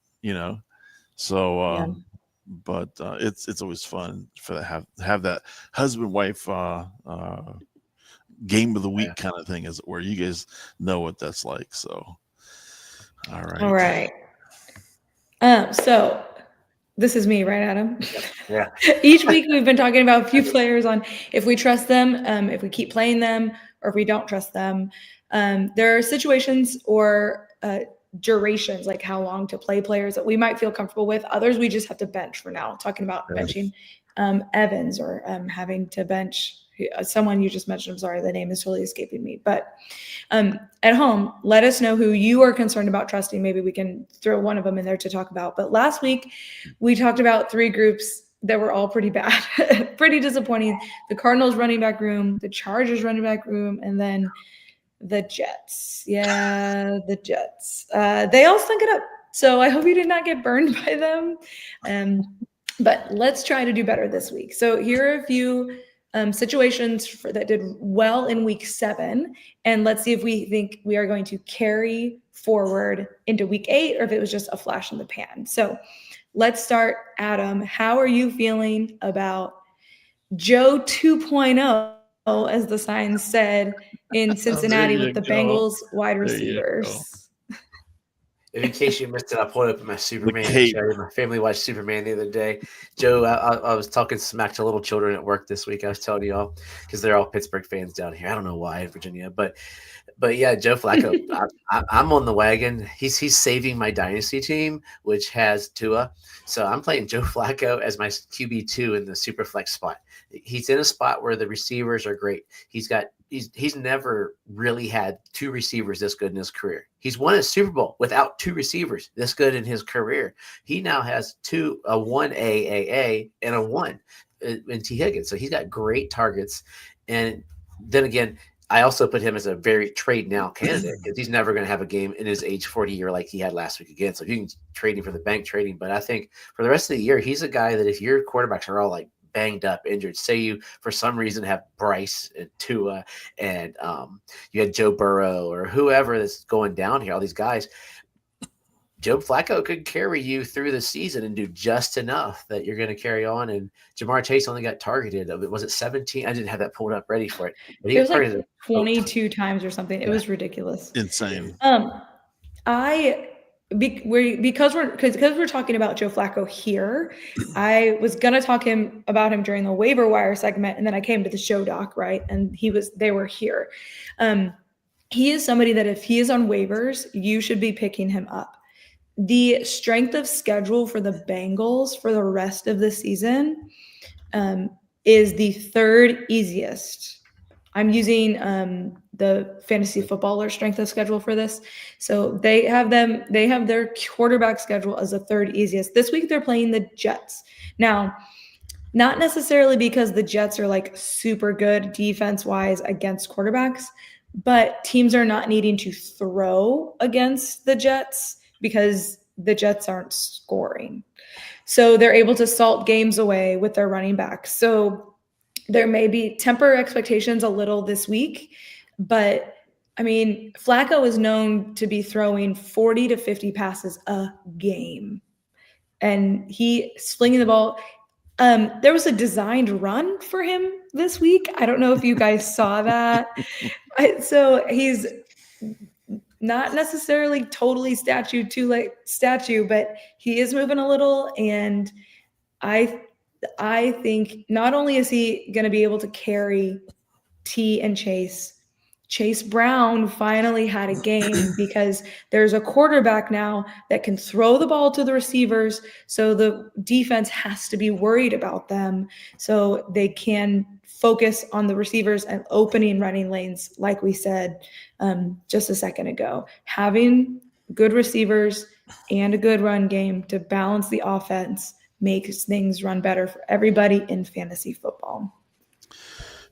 So but it's always fun for that have that husband wife game of the week kind of thing, as it were. You guys know what that's like. So, all right. So this is me, right, Adam? Yeah. Each week we've been talking about a few players on if we trust them, if we keep playing them, or if we don't trust them. There are situations or durations, like how long to play players that we might feel comfortable with. Others we just have to bench for now. Talking about benching Evans or having to bench someone you just mentioned. I'm sorry, the name is totally escaping me. But at home, let us know who you are concerned about trusting. Maybe we can throw one of them in there to talk about. But last week, we talked about 3 groups that were all pretty bad, pretty disappointing. The Cardinals running back room, the Chargers running back room, and then the Jets. Yeah, the Jets. They all stunk it up. So I hope you did not get burned by them. But let's try to do better this week. So here are a few situations that did well in week 7. And let's see if we think we are going to carry forward into week 8 or if it was just a flash in the pan. So let's start, Adam. How are you feeling about Joe 2.0, as the sign said, in Cincinnati with the Bengals wide receivers? In case you missed it, I pulled up my Superman show. My family watched Superman the other day. Joe, I was talking smack to little children at work this week. I was telling y'all because they're all Pittsburgh fans down here. I don't know why in Virginia, but yeah, Joe Flacco. I'm on the wagon. He's saving my dynasty team, which has Tua. So I'm playing Joe Flacco as my QB2 in the super flex spot. He's in a spot where the receivers are great. He's never really had 2 receivers this good in his career. He's won a Super Bowl without 2 receivers this good in his career. He now has a 1 AAA and a 1 in T. Higgins. So he's got great targets. And then again, I also put him as a very trade now candidate because he's never going to have a game in his age 40 year like he had last week again. So you can trade him for the bank trading. But I think for the rest of the year, he's a guy that if your quarterbacks are all like banged up, injured, say you for some reason have Bryce and Tua and you had Joe Burrow or whoever that's going down here, all these guys, Joe Flacco could carry you through the season and do just enough that you're going to carry on. And Jamar Chase only got targeted. Was it 17? I didn't have that pulled up ready for it. But it was like 22 times or something. It was ridiculous. Insane. Because we're talking about Joe Flacco here, I was gonna talk about him during the waiver wire segment, and then I came to the show doc, right? And they were here. He is somebody that if he is on waivers, you should be picking him up. The strength of schedule for the Bengals for the rest of the season is the 3rd easiest. I'm using the fantasy footballer strength of schedule for this. So they have their quarterback schedule as the 3rd easiest. This week they're playing the Jets. Now, not necessarily because the Jets are like super good defense-wise against quarterbacks, but teams are not needing to throw against the Jets because the Jets aren't scoring. So they're able to salt games away with their running backs. So there may be temper expectations a little this week, but I mean, Flacco is known to be throwing 40 to 50 passes a game, and he's flinging the ball. There was a designed run for him this week. I don't know if you guys saw that. So he's not necessarily totally statue, but he is moving a little, and I think not only is he going to be able to carry T and Chase Brown finally had a game because there's a quarterback now that can throw the ball to the receivers. So the defense has to be worried about them so they can focus on the receivers and opening running lanes, like we said just a second ago. Having good receivers and a good run game to balance the offense makes things run better for everybody in fantasy football.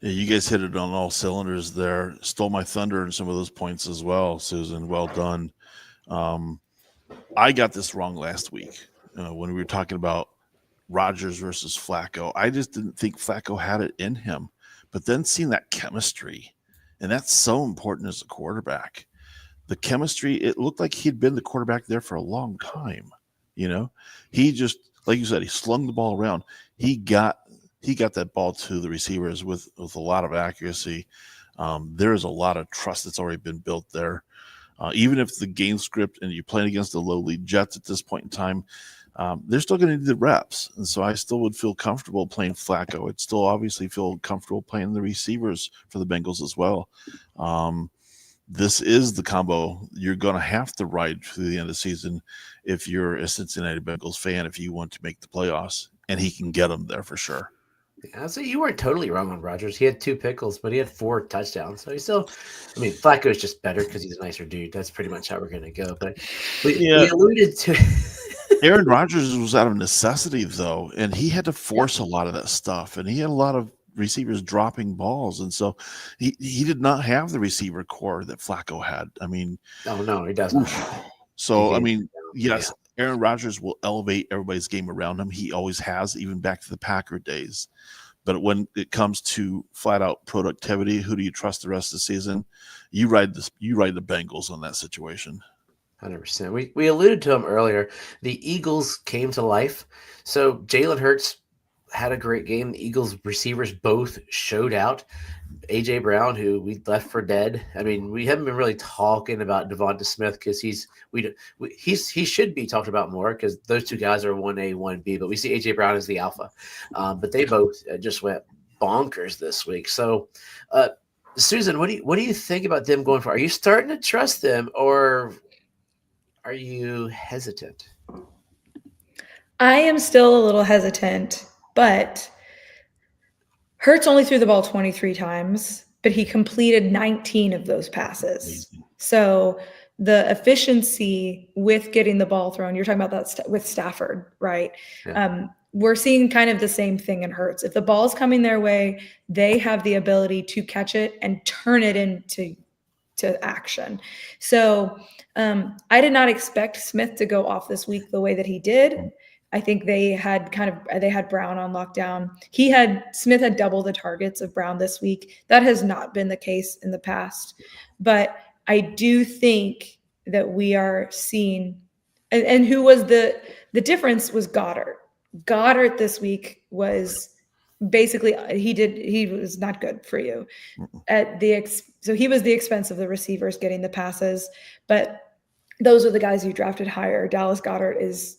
Yeah, you guys hit it on all cylinders there. Stole my thunder in some of those points as well, Susan. Well done. I got this wrong last week when we were talking about Rodgers versus Flacco. I just didn't think Flacco had it in him. But then seeing that chemistry, and that's so important as a quarterback. The chemistry, it looked like he'd been the quarterback there for a long time. You know, he just like you said, he slung the ball around. He got that ball to the receivers with a lot of accuracy. There is a lot of trust that's already been built there. Even if the game script and you're playing against the lowly Jets at this point in time, they're still going to need the reps. And so I still would feel comfortable playing Flacco. I'd still obviously feel comfortable playing the receivers for the Bengals as well. This is the combo you're going to have to ride through the end of the season if you're a Cincinnati Bengals fan, if you want to make the playoffs, and he can get them there for sure. Yeah, so you weren't totally wrong on Rodgers. He had 2 pickles, but he had 4 touchdowns. So he's still, I mean, Flacco's just better because he's a nicer dude. That's pretty much how we're going to go. But we alluded to Aaron Rodgers was out of necessity, though, and he had to force a lot of that stuff, and he had a lot of receivers dropping balls, and so he did not have the receiver core that Flacco had. I mean, no, he doesn't. So, I mean, yes, Aaron Rodgers will elevate everybody's game around him. He always has, even back to the Packer days. But when it comes to flat out productivity, who do you trust the rest of the season? You ride the Bengals on that situation. 100%. We alluded to him earlier. The Eagles came to life. So Jalen Hurts had a great game. The Eagles receivers both showed out. A.J. Brown, who we left for dead. I mean, we haven't been really talking about Devonta Smith because he should be talked about more because those 2 guys are 1A, 1B. But we see A.J. Brown as the alpha. But they both just went bonkers this week. So, Susan, what do you think about them going forward? Are you starting to trust them, or are you hesitant? I am still a little hesitant, but Hurts only threw the ball 23 times, but he completed 19 of those passes. So the efficiency with getting the ball thrown, you're talking about that with Stafford, right? Yeah. We're seeing kind of the same thing in Hurts. If the ball's coming their way, they have the ability to catch it and turn it into action. So I did not expect Smith to go off this week the way that he did. I think they had Brown on lockdown. Smith had double the targets of Brown this week. That has not been the case in the past, but I do think that we are seeing, and who was the difference was Goddard. Goddard this week was basically he was not good for you so he was the expense of the receivers getting the passes, but those are the guys you drafted higher. Dallas Goedert is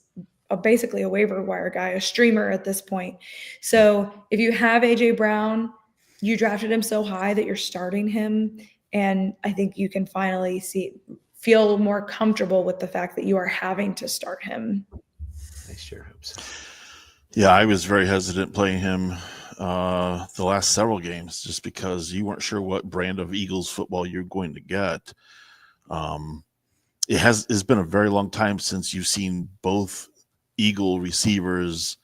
basically a waiver wire guy, a streamer at this point. So if you have A.J. Brown, you drafted him so high that you're starting him, and I think you can finally feel more comfortable with the fact that you are having to start him. I sure hope so. Yeah, I was very hesitant playing him the last several games just because you weren't sure what brand of Eagles football you're going to get. It's been a very long time since you've seen both Eagle receivers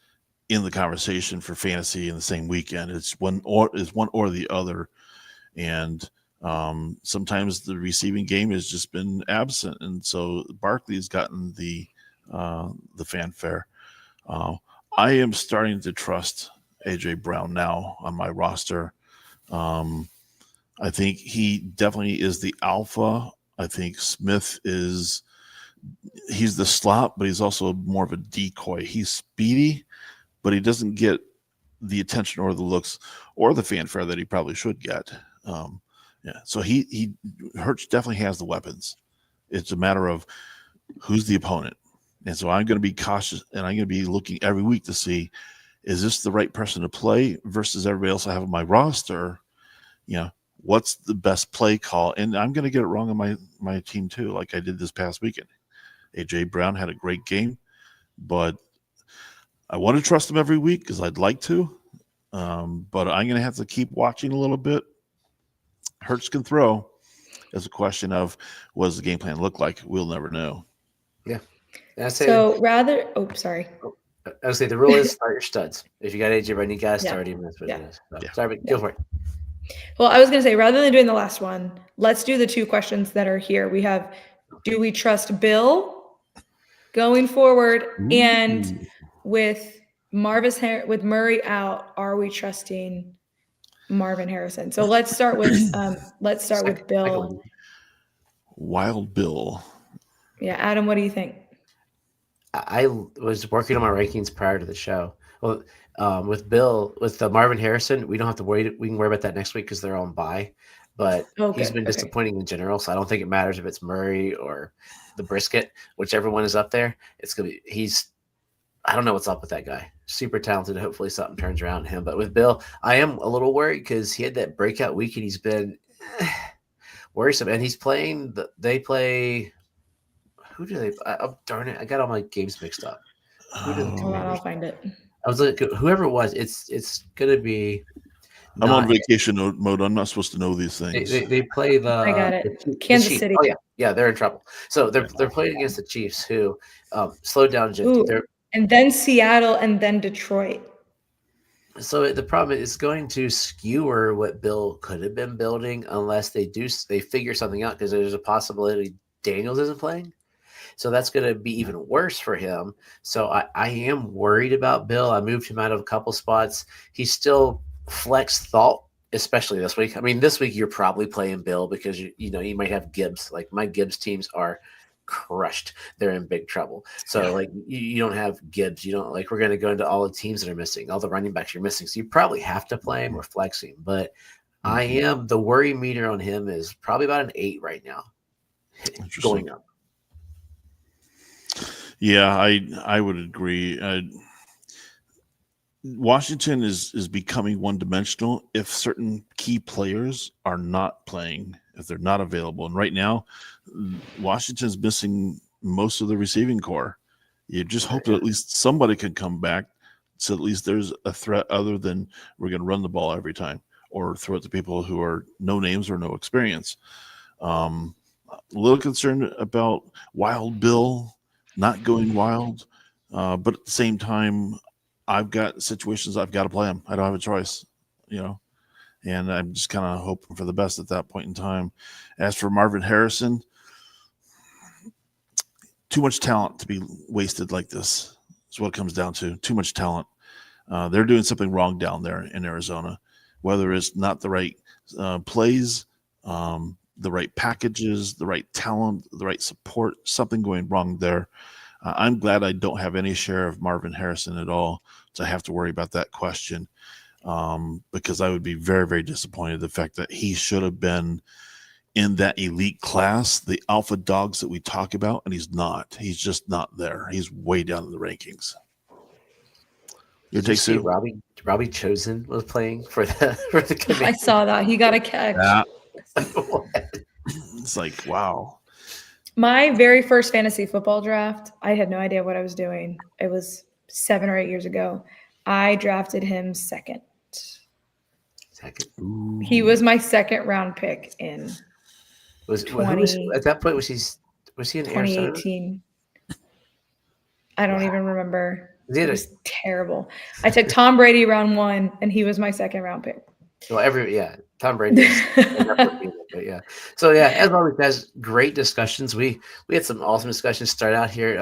in the conversation for fantasy in the same weekend. It's one or the other, and sometimes the receiving game has just been absent, and so Barkley's gotten the fanfare. I am starting to trust A.J. Brown now on my roster. I think he definitely is the alpha. I think Smith he's the slot, but he's also more of a decoy. He's speedy, but he doesn't get the attention or the looks or the fanfare that he probably should get. So Hurts definitely has the weapons. It's a matter of who's the opponent. And so I'm going to be cautious, and I'm going to be looking every week to see, is this the right person to play versus everybody else I have on my roster? What's the best play call? And I'm going to get it wrong on my team too, like I did this past weekend. A.J. Brown had a great game, but I want to trust him every week because I'd like to. But I'm going to have to keep watching a little bit. Hurts can throw. It's a question of what does the game plan look like? We'll never know. Yeah. Sorry. I would say the rule is start your studs. If you got A.J. Brown, you got to start him. That's what it is. So, sorry, but go for it. Well, I was going to say, rather than doing the last one, let's do the 2 questions that are here. We have, do we trust Bill going forward? Ooh. And with Murray out, are we trusting Marvin Harrison? So let's start with Bill. Wild Bill. Yeah, Adam, what do you think? I was working on my rankings prior to the show. Well, with Bill, with Marvin Harrison, we don't have to worry. We can worry about that next week because they're on bye. But Oh, he's good. been Okay. disappointing in general, so I don't think it matters if it's Murray or the Brisket, whichever one is up there. It's gonna be I don't know what's up with that guy. Super talented. Hopefully something turns around in him. But with Bill, I am a little worried because he had that breakout week and he's been worrisome. And he's playing. They play. Who do they? Oh, darn it! I got all my games mixed up. Who do the Hold on, Commanders? I'll find it. I was looking. Whoever it was, it's gonna be. I'm on Not, vacation mode. I'm not supposed to know these things. they play the. I got it. The Kansas Chiefs. City. Oh yeah, they're in trouble. So they're playing against the Chiefs, who slowed down Jifty. Ooh, and then Seattle, and then Detroit. So the problem is going to skewer what Bill could have been building unless they figure something out because there's a possibility Daniels isn't playing. So that's going to be even worse for him. So I am worried about Bill. I moved him out of a couple spots. He's still flex thought, especially this week. I mean, this week you're probably playing Bill because you might have Gibbs. Like my Gibbs teams are crushed. They're in big trouble. So like you don't have Gibbs. You don't like we're going to go into all the teams that are missing, all the running backs you're missing. So you probably have to play him or flexing. But I am the worry meter on him is probably about an 8 right now, going up. Yeah, I would agree. Washington is becoming one-dimensional if certain key players are not playing, if they're not available. And right now, Washington's missing most of the receiving core. You just hope that at least somebody can come back, so at least there's a threat other than we're going to run the ball every time or throw it to people who are no names or no experience. A little concerned about Wild Bill not going wild, but at the same time, I've got situations I've got to play him. I don't have a choice, and I'm just kind of hoping for the best at that point in time. As for Marvin Harrison, too much talent to be wasted like this is what it comes down to. Too much talent. They're doing something wrong down there in Arizona, whether it's not the right plays, the right packages, the right talent, the right support, something going wrong there. I'm glad I don't have any share of Marvin Harrison at all to have to worry about that question, because I would be very, very disappointed the fact that he should have been in that elite class, the alpha dogs that we talk about, and he's not. He's just not there. He's way down in the rankings. Did you see Robbie Chosen was playing for the Commanders? I saw that. He got a catch. Yeah. It's like, wow. My very first fantasy football draft, I had no idea what I was doing. It was 7 or 8 years ago. I drafted him second. Ooh. He was my second round pick in at that point was he in 2018. I don't even remember. It was terrible. I took Tom Brady round 1, and he was my second round pick. Well, Tom Brady. But yeah. So yeah, as always, guys, great discussions. We had some awesome discussions start out here.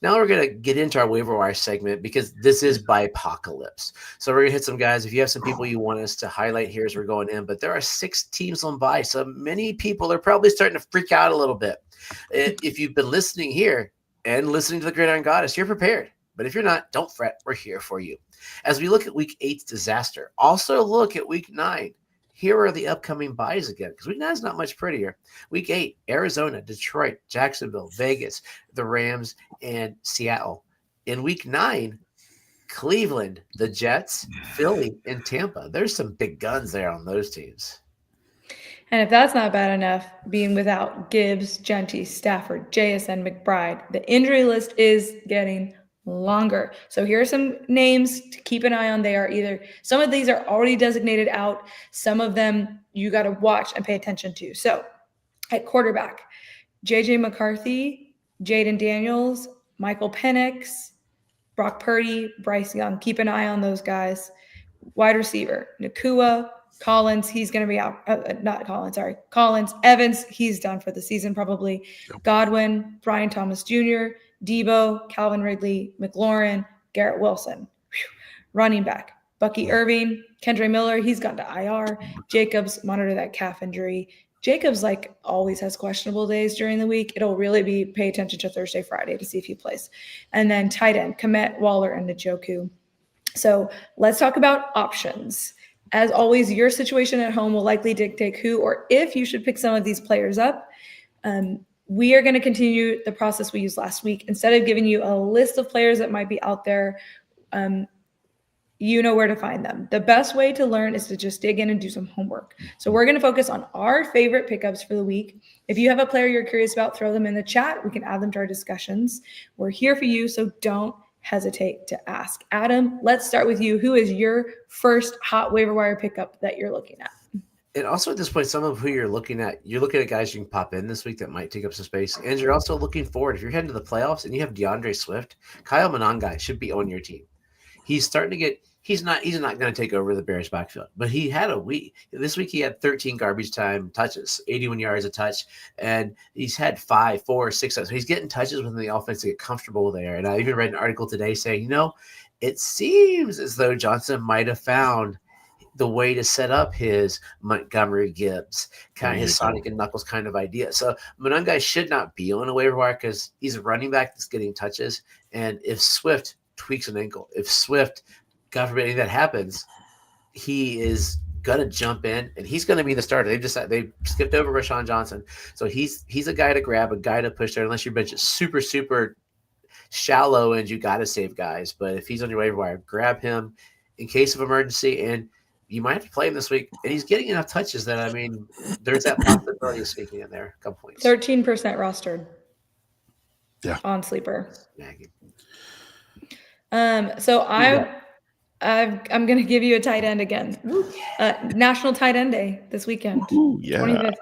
Now we're gonna get into our waiver wire segment because this is BYEpocalypse. So we're gonna hit some guys. If you have some people you want us to highlight here as we're going in, but there are 6 teams on bye, so many people are probably starting to freak out a little bit. If you've been listening here and listening to the Gridiron Goddess, you're prepared. But if you're not, don't fret. We're here for you. As we look at Week 8's disaster, also look at Week 9. Here are the upcoming buys again, because Week 9 is not much prettier. Week 8, Arizona, Detroit, Jacksonville, Vegas, the Rams, and Seattle. In Week 9, Cleveland, the Jets, Philly, and Tampa. There's some big guns there on those teams. And if that's not bad enough, being without Gibbs, Genty, Stafford, JSN, McBride, the injury list is getting longer. So here are some names to keep an eye on. They are either, some of these are already designated out. Some of them you got to watch and pay attention to. So at quarterback, JJ McCarthy, Jaden Daniels, Michael Penix, Brock Purdy, Bryce Young. Keep an eye on those guys. Wide receiver, Nakua, Collins, he's going to be out. Collins, Evans, he's done for the season probably. Yep. Godwin, Brian Thomas Jr., Debo, Calvin Ridley, McLaurin, Garrett Wilson. Whew. Running back, Bucky Irving, Kendre Miller, he's gone to IR. Jacobs, monitor that calf injury. Jacobs like always has questionable days during the week. It'll really be pay attention to Thursday, Friday to see if he plays. And then tight end, Komet, Waller, and Njoku. So let's talk about options. As always, your situation at home will likely dictate who or if you should pick some of these players up. We are going to continue the process we used last week. Instead of giving you a list of players that might be out there, you know where to find them. The best way to learn is to just dig in and do some homework. So we're going to focus on our favorite pickups for the week. If you have a player you're curious about, throw them in the chat. We can add them to our discussions. We're here for you, so don't hesitate to ask. Adam, let's start with you. Who is your first hot waiver wire pickup that you're looking at? And also at this point, some of who you're looking at guys you can pop in this week that might take up some space. And you're also looking forward. If you're heading to the playoffs and you have DeAndre Swift, Kyle Monangai should be on your team. He's starting to get – he's not going to take over the Bears backfield. But he had a week. This week he had 13 garbage time touches, 81 yards a touch. And he's had 5, 4, 6 touches. So he's getting touches within the offense to get comfortable there. And I even read an article today saying, it seems as though Johnson might have found – the way to set up his Montgomery Gibbs, kind of his Sonic and Knuckles kind of idea. So Monangai should not be on a waiver wire because he's a running back that's getting touches. And if Swift tweaks an ankle, if Swift, God forbid anything that happens, he is going to jump in and he's going to be the starter. They skipped over Rashawn Johnson. So he's a guy to grab, a guy to push there, unless your bench is super, super shallow and you got to save guys. But if he's on your waiver wire, grab him in case of emergency. And you might have to play him this week, and he's getting enough touches that, there's that possibility of sneaking in there a couple points. 13% rostered. Yeah. On Sleeper. Snagging. So I'm going to give you a tight end again. National Tight End Day this weekend. Ooh, yeah.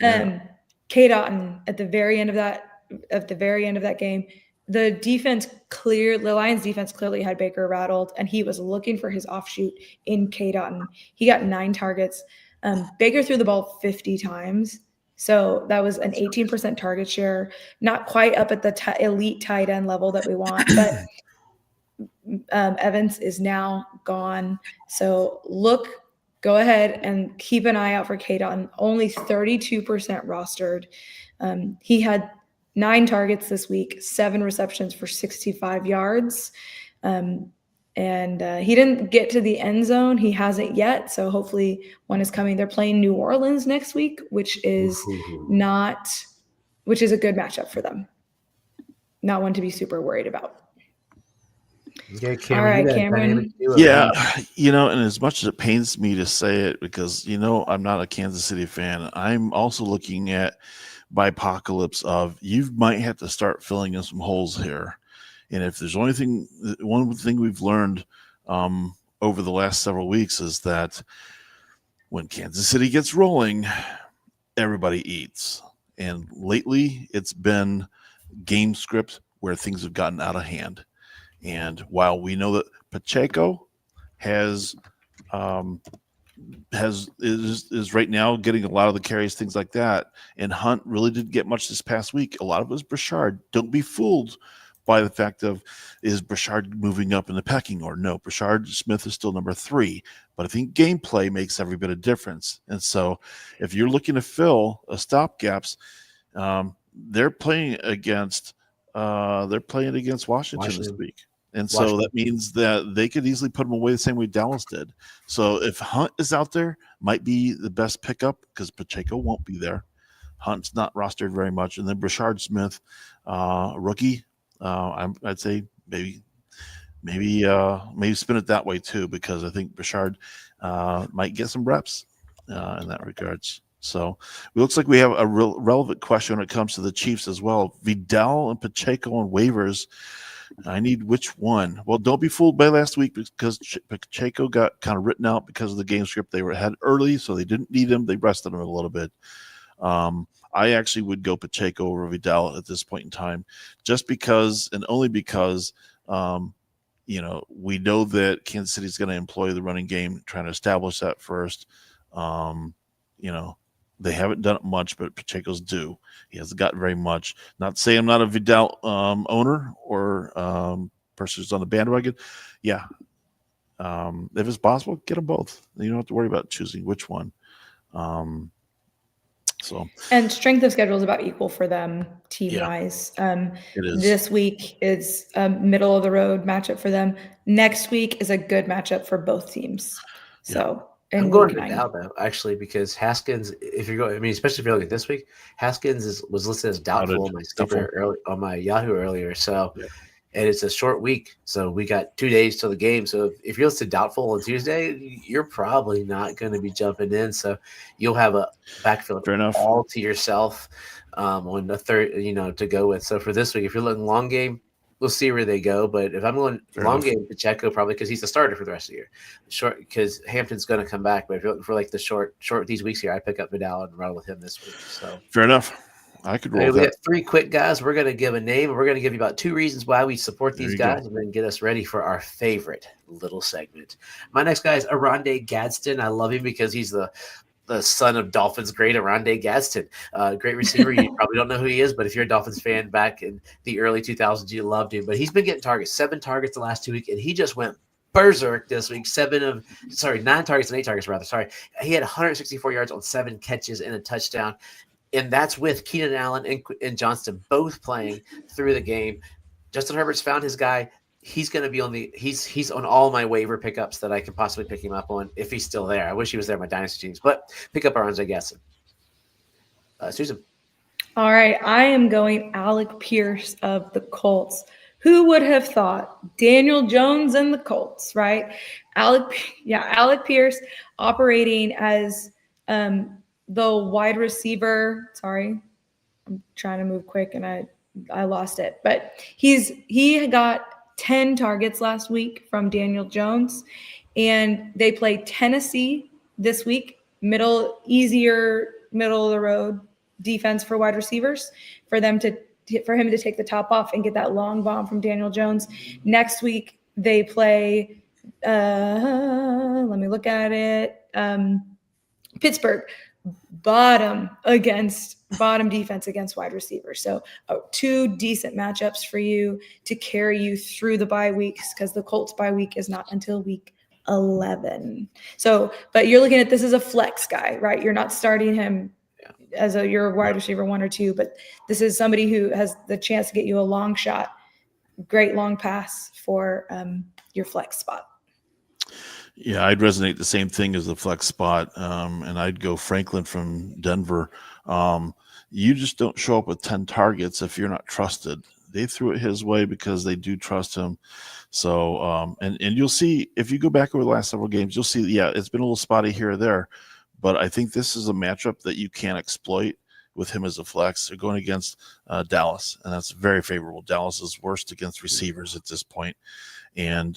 25th. Kate Otten at the very end of that game. The Lions defense clearly had Baker rattled, and he was looking for his offshoot in Kate Otten. He got 9 targets. Baker threw the ball 50 times. So that was an 18% target share, not quite up at the elite tight end level that we want, but Evans is now gone. So go ahead and keep an eye out for Kate Otten. Only 32% rostered. He had 9 targets this week, 7 receptions for 65 yards. And he didn't get to the end zone. He hasn't yet. So hopefully one is coming. They're playing New Orleans next week, which is a good matchup for them. Not one to be super worried about. Okay, Cameron. All right, Cameron. Yeah, and as much as it pains me to say it, because, I'm not a Kansas City fan, I'm also looking at BYEpocalypse of you might have to start filling in some holes here. And if there's one thing we've learned over the last several weeks is that when Kansas City gets rolling, everybody eats. And lately it's been game script where things have gotten out of hand. And while we know that Pacheco is right now getting a lot of the carries, things like that. And Hunt really didn't get much this past week. A lot of it was Brashard. Don't be fooled by the fact of, is Brashard moving up in the pecking order? No, Brashard Smith is still number 3. But I think gameplay makes every bit of difference. And so if you're looking to fill a stopgaps, they're playing against Washington this week. And so that means that they could easily put them away the same way Dallas did. So if Hunt is out there, might be the best pickup because Pacheco won't be there. Hunt's not rostered very much. And then Brashard Smith, rookie, I'd say maybe spin it that way too, because I think Brashard might get some reps in that regards. So it looks like we have a relevant question when it comes to the Chiefs as well. Vidal and Pacheco on waivers. I need which one? Well, don't be fooled by last week because Pacheco got kind of written out because of the game script. They had early, so they didn't need him. They rested him a little bit. I actually would go Pacheco over Vidal at this point in time, just because and only because, we know that Kansas City is going to employ the running game, trying to establish that first. They haven't done it much, but Pacheco's due. He hasn't gotten very much. Not to say I'm not a Vidal owner or person who's on the bandwagon. Yeah. If it's possible, get them both. You don't have to worry about choosing which one. So, and strength of schedule is about equal for them team-wise. it is. This week is a middle of the road matchup for them. Next week is a good matchup for both teams. So in I'm going week to 9. Dow though, actually, because Haskins, if you're going, I mean, especially if you're looking at this week, Haskins was listed as doubtful on my sleeper early, on my Yahoo earlier. So, and it's a short week, so we got 2 days till the game. So if you're listed doubtful on Tuesday, you're probably not going to be jumping in. So you'll have a backfield all to yourself on the third, to go with. So for this week, if you're looking long game, we'll see where they go. But if I'm going long game, Pacheco probably because he's the starter for the rest of the year. Short because Hampton's going to come back. But if you're looking for like the short these weeks here, I pick up Vidal and run with him this week. So fair enough. I could roll we got 3 quick guys. We're going to give a name, and we're going to give you about 2 reasons why we support these guys, and then get us ready for our favorite little segment. My next guy is Arande Gadsden. I love him because he's the son of Dolphins great Arande Gadsden. Great receiver. You probably don't know who he is, but if you're a Dolphins fan back in the early 2000s, you loved him. But he's been getting targets, 7 targets the last 2 weeks, and he just went berserk this week. 9 targets and 8 targets, rather. Sorry. He had 164 yards on 7 catches and a touchdown. And that's with Keenan Allen and Johnston both playing through the game. Justin Herbert's found his guy. He's going to be on he's on all my waiver pickups that I can possibly pick him up on if he's still there. I wish he was there in my dynasty teams, but pick up Aranje Gadsden. Susan. All right, I am going Alec Pierce of the Colts. Who would have thought? Daniel Jones and the Colts, right? Alec Pierce operating as the wide receiver. Sorry, I'm trying to move quick and I lost it. But he got 10 targets last week from Daniel Jones, and they play Tennessee this week. Easier middle of the road defense for wide receivers for him to take the top off and get that long bomb from Daniel Jones. Next week they play. Let me look at it. Pittsburgh. Bottom defense against wide receivers. So 2 decent matchups for you to carry you through the bye weeks, because the Colts bye week is not until week 11. So, but you're looking at this as a flex guy, right? You're not starting him as your wide receiver 1 or 2, but this is somebody who has the chance to get you a long shot, great long pass for your flex spot. Yeah, I'd resonate the same thing as the flex spot, and I'd go Franklin from Denver. You just don't show up with 10 targets if you're not trusted. They threw it his way because they do trust him. So, and you'll see, if you go back over the last several games, you'll see, it's been a little spotty here or there, but I think this is a matchup that you can't exploit with him as a flex. They're going against Dallas, and that's very favorable. Dallas is worst against receivers at this point. And,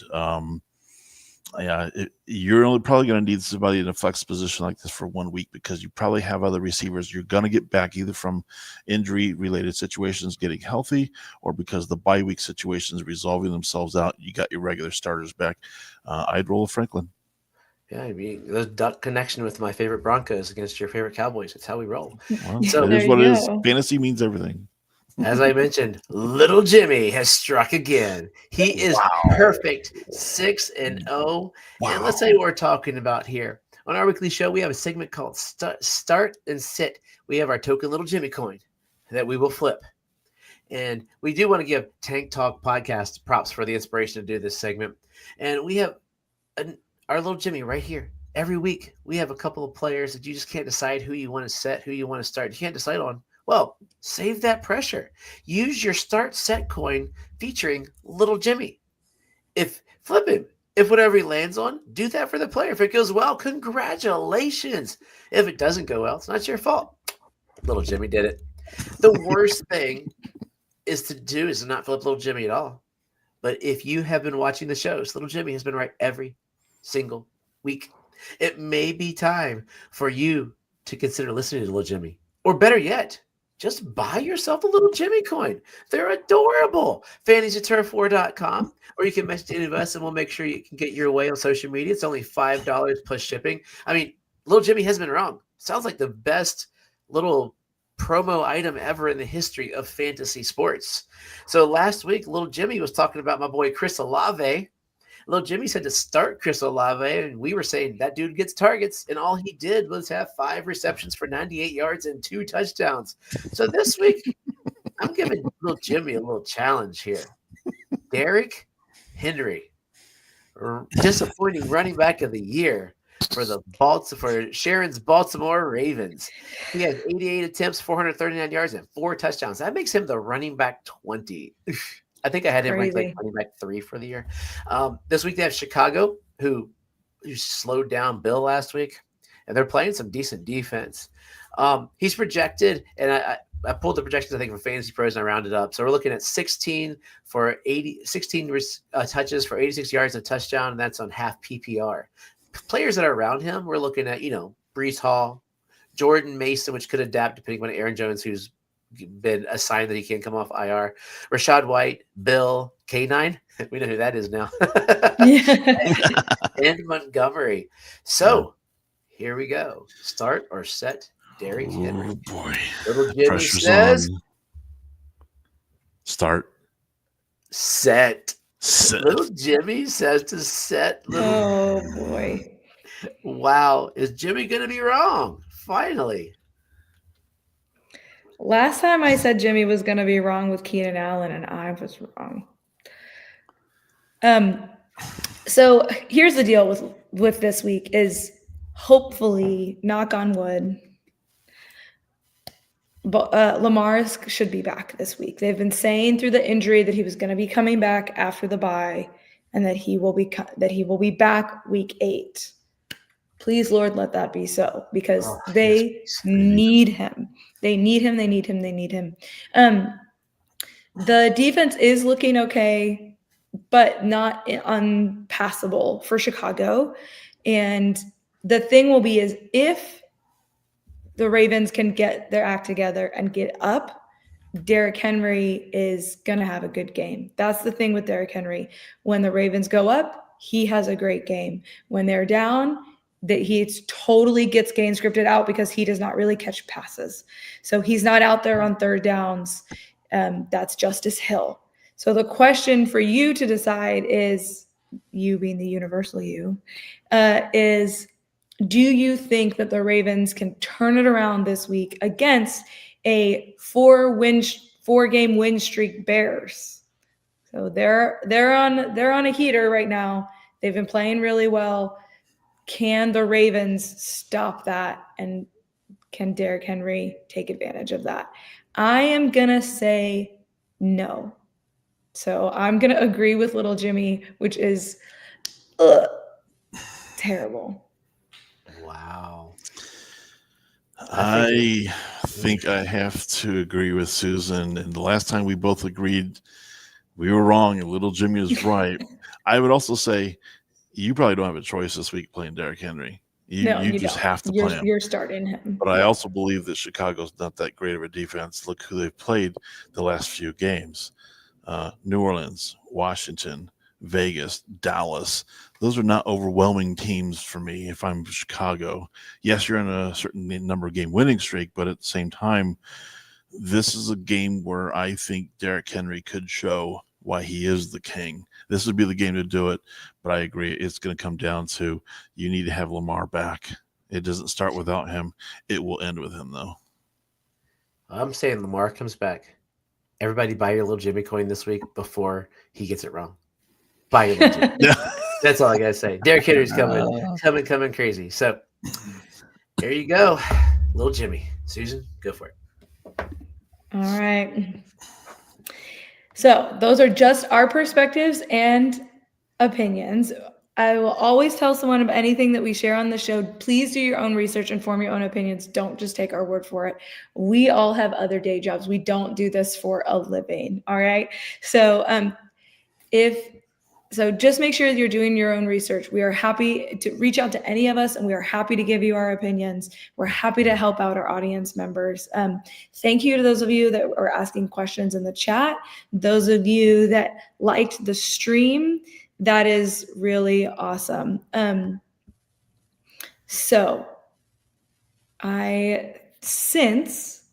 you're only probably going to need somebody in a flex position like this for 1 week, because you probably have other receivers you're going to get back either from injury related situations getting healthy, or because the bye week situations resolving themselves out. You got your regular starters back. I'd roll with Franklin. Yeah, I mean, the duck connection with my favorite Broncos against your favorite Cowboys. That's how we roll. Well, so here's what it is. Fantasy means everything. As I mentioned, little Jimmy has struck again. He is perfect, 6-0. Wow. And let's tell you what we're talking about here. On our weekly show, we have a segment called Start and Sit. We have our token little Jimmy coin that we will flip. And we do want to give Tank Talk Podcast props for the inspiration to do this segment. And we have our little Jimmy right here. Every week, we have a couple of players that you just can't decide who you want to set, who you want to start. You can't decide on. Well, save that pressure. Use your start set coin featuring little Jimmy. Flip him. If whatever he lands on, do that for the player. If it goes well, congratulations. If it doesn't go well, it's not your fault. Little Jimmy did it. The worst thing is to not flip little Jimmy at all. But if you have been watching the shows, little Jimmy has been right every single week. It may be time for you to consider listening to little Jimmy. Or better yet, just buy yourself a little Jimmy coin. They're adorable. FantasyTurf4.com, or you can message any of us and we'll make sure you can get your way on social media. It's only $5 plus shipping. I mean, little Jimmy has been wrong. Sounds like the best little promo item ever in the history of fantasy sports. So last week, little Jimmy was talking about my boy Chris Olave. Little Jimmy said to start Chris Olave, and we were saying that dude gets targets, and all he did was have 5 receptions for 98 yards and 2 touchdowns. So this week, I'm giving little Jimmy a little challenge here. Derrick Henry, disappointing running back of the year for Sharon's Baltimore Ravens. He has 88 attempts, 439 yards, and 4 touchdowns. That makes him the running back 20. I think I had him ranked like running back 3 for the year. This week they have Chicago, who slowed down Bill last week, and they're playing some decent defense. He's projected, and I pulled the projections, I think, from Fantasy Pros, and I rounded up. So we're looking at 16 touches for 86 yards and a touchdown, and that's on half PPR. Players that are around him, we're looking at, Breece Hall, Jordan Mason, which could adapt depending on Aaron Jones, who's been assigned that he can't come off IR. Rashad White, Bill, K9. We know who that is now. and Montgomery. So here we go. Start or set Derrick Henry. Oh, boy. Little Jimmy Pressure's says on. Start. Set. Set. Little Jimmy says to set. Oh, boy. Wow. Is Jimmy going to be wrong? Finally. Last time I said Jimmy was going to be wrong with Keenan Allen, and I was wrong. So here's the deal with this week is hopefully, knock on wood, but Lamar should be back this week. They've been saying through the injury that he was going to be coming back after the bye, and that he will be back week 8. Please, Lord, let that be so, because they need him. They need him. They need him. They need him. The defense is looking okay, but not unpassable for Chicago. And the thing will be is if the Ravens can get their act together and get up, Derrick Henry is going to have a good game. That's the thing with Derrick Henry. When the Ravens go up, he has a great game. When they're down, that he totally gets game scripted out because he does not really catch passes. So he's not out there on third downs. That's Justice Hill. So the question for you to decide is, you being the universal you, is do you think that the Ravens can turn it around this week against a 4-game win streak Bears? So they're on a heater right now. They've been playing really well. Can the Ravens stop that? And can Derrick Henry take advantage of that? I am going to say no. So I'm going to agree with little Jimmy, which is terrible. Wow. I think I have to agree with Susan. And the last time we both agreed, we were wrong and little Jimmy was right. I would also say you probably don't have a choice this week playing Derrick Henry. You just don't. Have to play him. You're starting him. But I also believe that Chicago's not that great of a defense. Look who they've played the last few games. New Orleans, Washington, Vegas, Dallas. Those are not overwhelming teams for me if I'm Chicago. Yes, you're in a certain number of game winning streak, but at the same time, this is a game where I think Derrick Henry could show why he is the king. This would be the game to do it, but I agree. It's going to come down to you need to have Lamar back. It doesn't start without him. It will end with him, though. I'm saying Lamar comes back. Everybody buy your little Jimmy coin this week before he gets it wrong. Buy your little Jimmy. That's all I got to say. Derrick Henry's coming crazy. So there you go. Little Jimmy. Susan, go for it. All right. So those are just our perspectives and opinions. I will always tell someone about anything that we share on the show. Please do your own research and form your own opinions. Don't just take our word for it. We all have other day jobs. We don't do this for a living. All right. So just make sure that you're doing your own research. We are happy to reach out to any of us, and we are happy to give you our opinions. We're happy to help out our audience members. Thank you to those of you that are asking questions in the chat. Those of you that liked the stream, that is really awesome. So I sense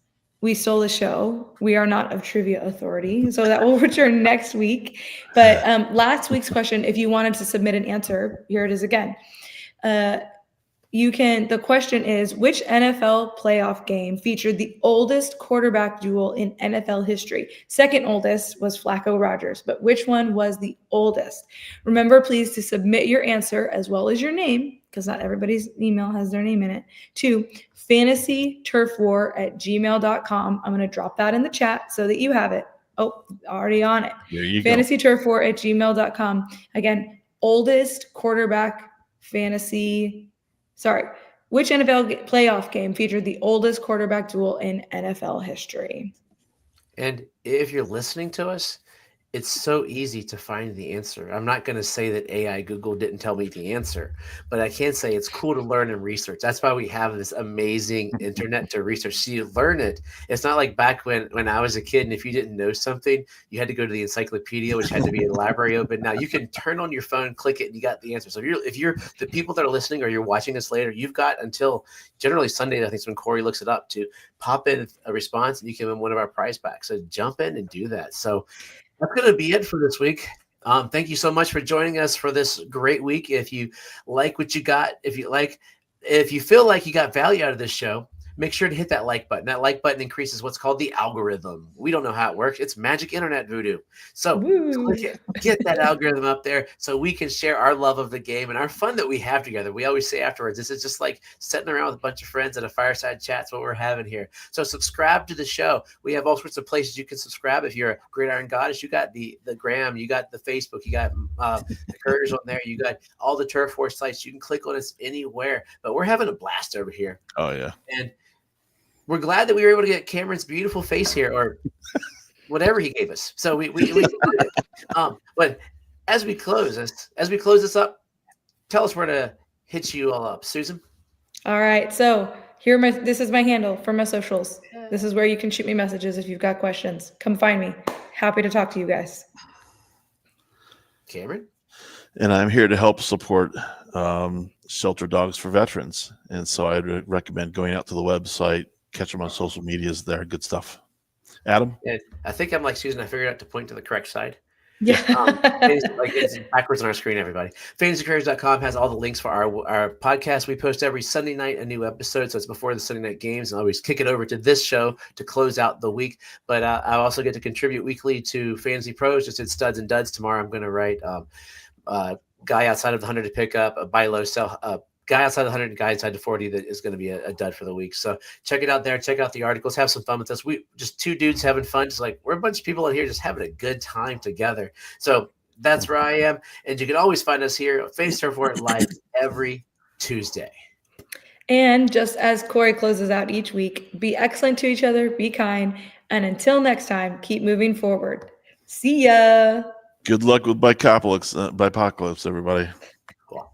we stole the show. We are not of Trivia Authority, so that will return next week. But last week's question, if you wanted to submit an answer, here it is again. The question is, which NFL playoff game featured the oldest quarterback duel in NFL history? Second oldest was Flacco-Rogers, but which one was the oldest? Remember, please, to submit your answer as well as your name, because not everybody's email has their name in it, to fantasyturfwar@gmail.com. I'm going to drop that in the chat so that you have it. Oh, already on it. There you go. fantasyturfwar@gmail.com. Again, oldest quarterback fantasy. Sorry, which NFL playoff game featured the oldest quarterback duel in NFL history? And if you're listening to us, it's so easy to find the answer. I'm not going to say that AI Google didn't tell me the answer, but I can say it's cool to learn and research. That's why we have this amazing internet to research. So you learn it. It's not like back when I was a kid, and if you didn't know something, you had to go to the encyclopedia, which had to be in the library open. Now you can turn on your phone, click it, and you got the answer. So if you're the people that are listening or you're watching this later, you've got until generally Sunday, I think is when Corey looks it up, to pop in a response, and you can win one of our prize packs. So jump in and do that. So that's going to be it for this week. Thank you so much for joining us for this great week. If you like what you got, if you feel like you got value out of this show, make sure to hit that like button. That like button increases what's called the algorithm. We don't know how it works. It's magic internet voodoo. So click it, get that algorithm up there so we can share our love of the game and our fun that we have together. We always say afterwards, this is just like sitting around with a bunch of friends at a fireside chat. That's what we're having here. So subscribe to the show. We have all sorts of places you can subscribe. If you're a Gridiron Goddess, you got the Gram, you got the Facebook, you got the Couriers on there, you got all the Turf War sites. You can click on us anywhere. But we're having a blast over here. Oh, yeah. And we're glad that we were able to get Cameron's beautiful face here, or whatever he gave us. So we did it. But as we close this up, tell us where to hit you all up, Susan. All right. So this is my handle for my socials. This is where you can shoot me messages if you've got questions. Come find me. Happy to talk to you guys. Cameron? And I'm here to help support shelter dogs for veterans. And so I'd recommend going out to the website, catch them on social medias there. Good stuff. Adam? And I think I'm like Susan. I figured out to point to the correct side. Yeah. It's backwards on our screen, everybody. FantasyCouriers.com has all the links for our podcast. We post every Sunday night a new episode, so it's before the Sunday night games, and I always kick it over to this show to close out the week. But I also get to contribute weekly to Fantasy Pros. Just did Studs and Duds tomorrow. I'm going to write guy outside of the 100 to pick up, a buy low, sell, guy outside the 100, guy inside the 40 that is going to be a dud for the week. So check it out there. Check out the articles. Have some fun with us. We just two dudes having fun. Just like we're a bunch of people in here just having a good time together. So that's where I am. And you can always find us here at Fantasy Turf War live every Tuesday. And just as Corey closes out each week, be excellent to each other, be kind, and until next time, keep moving forward. See ya. Good luck with BYEpocalypse, everybody. Cool.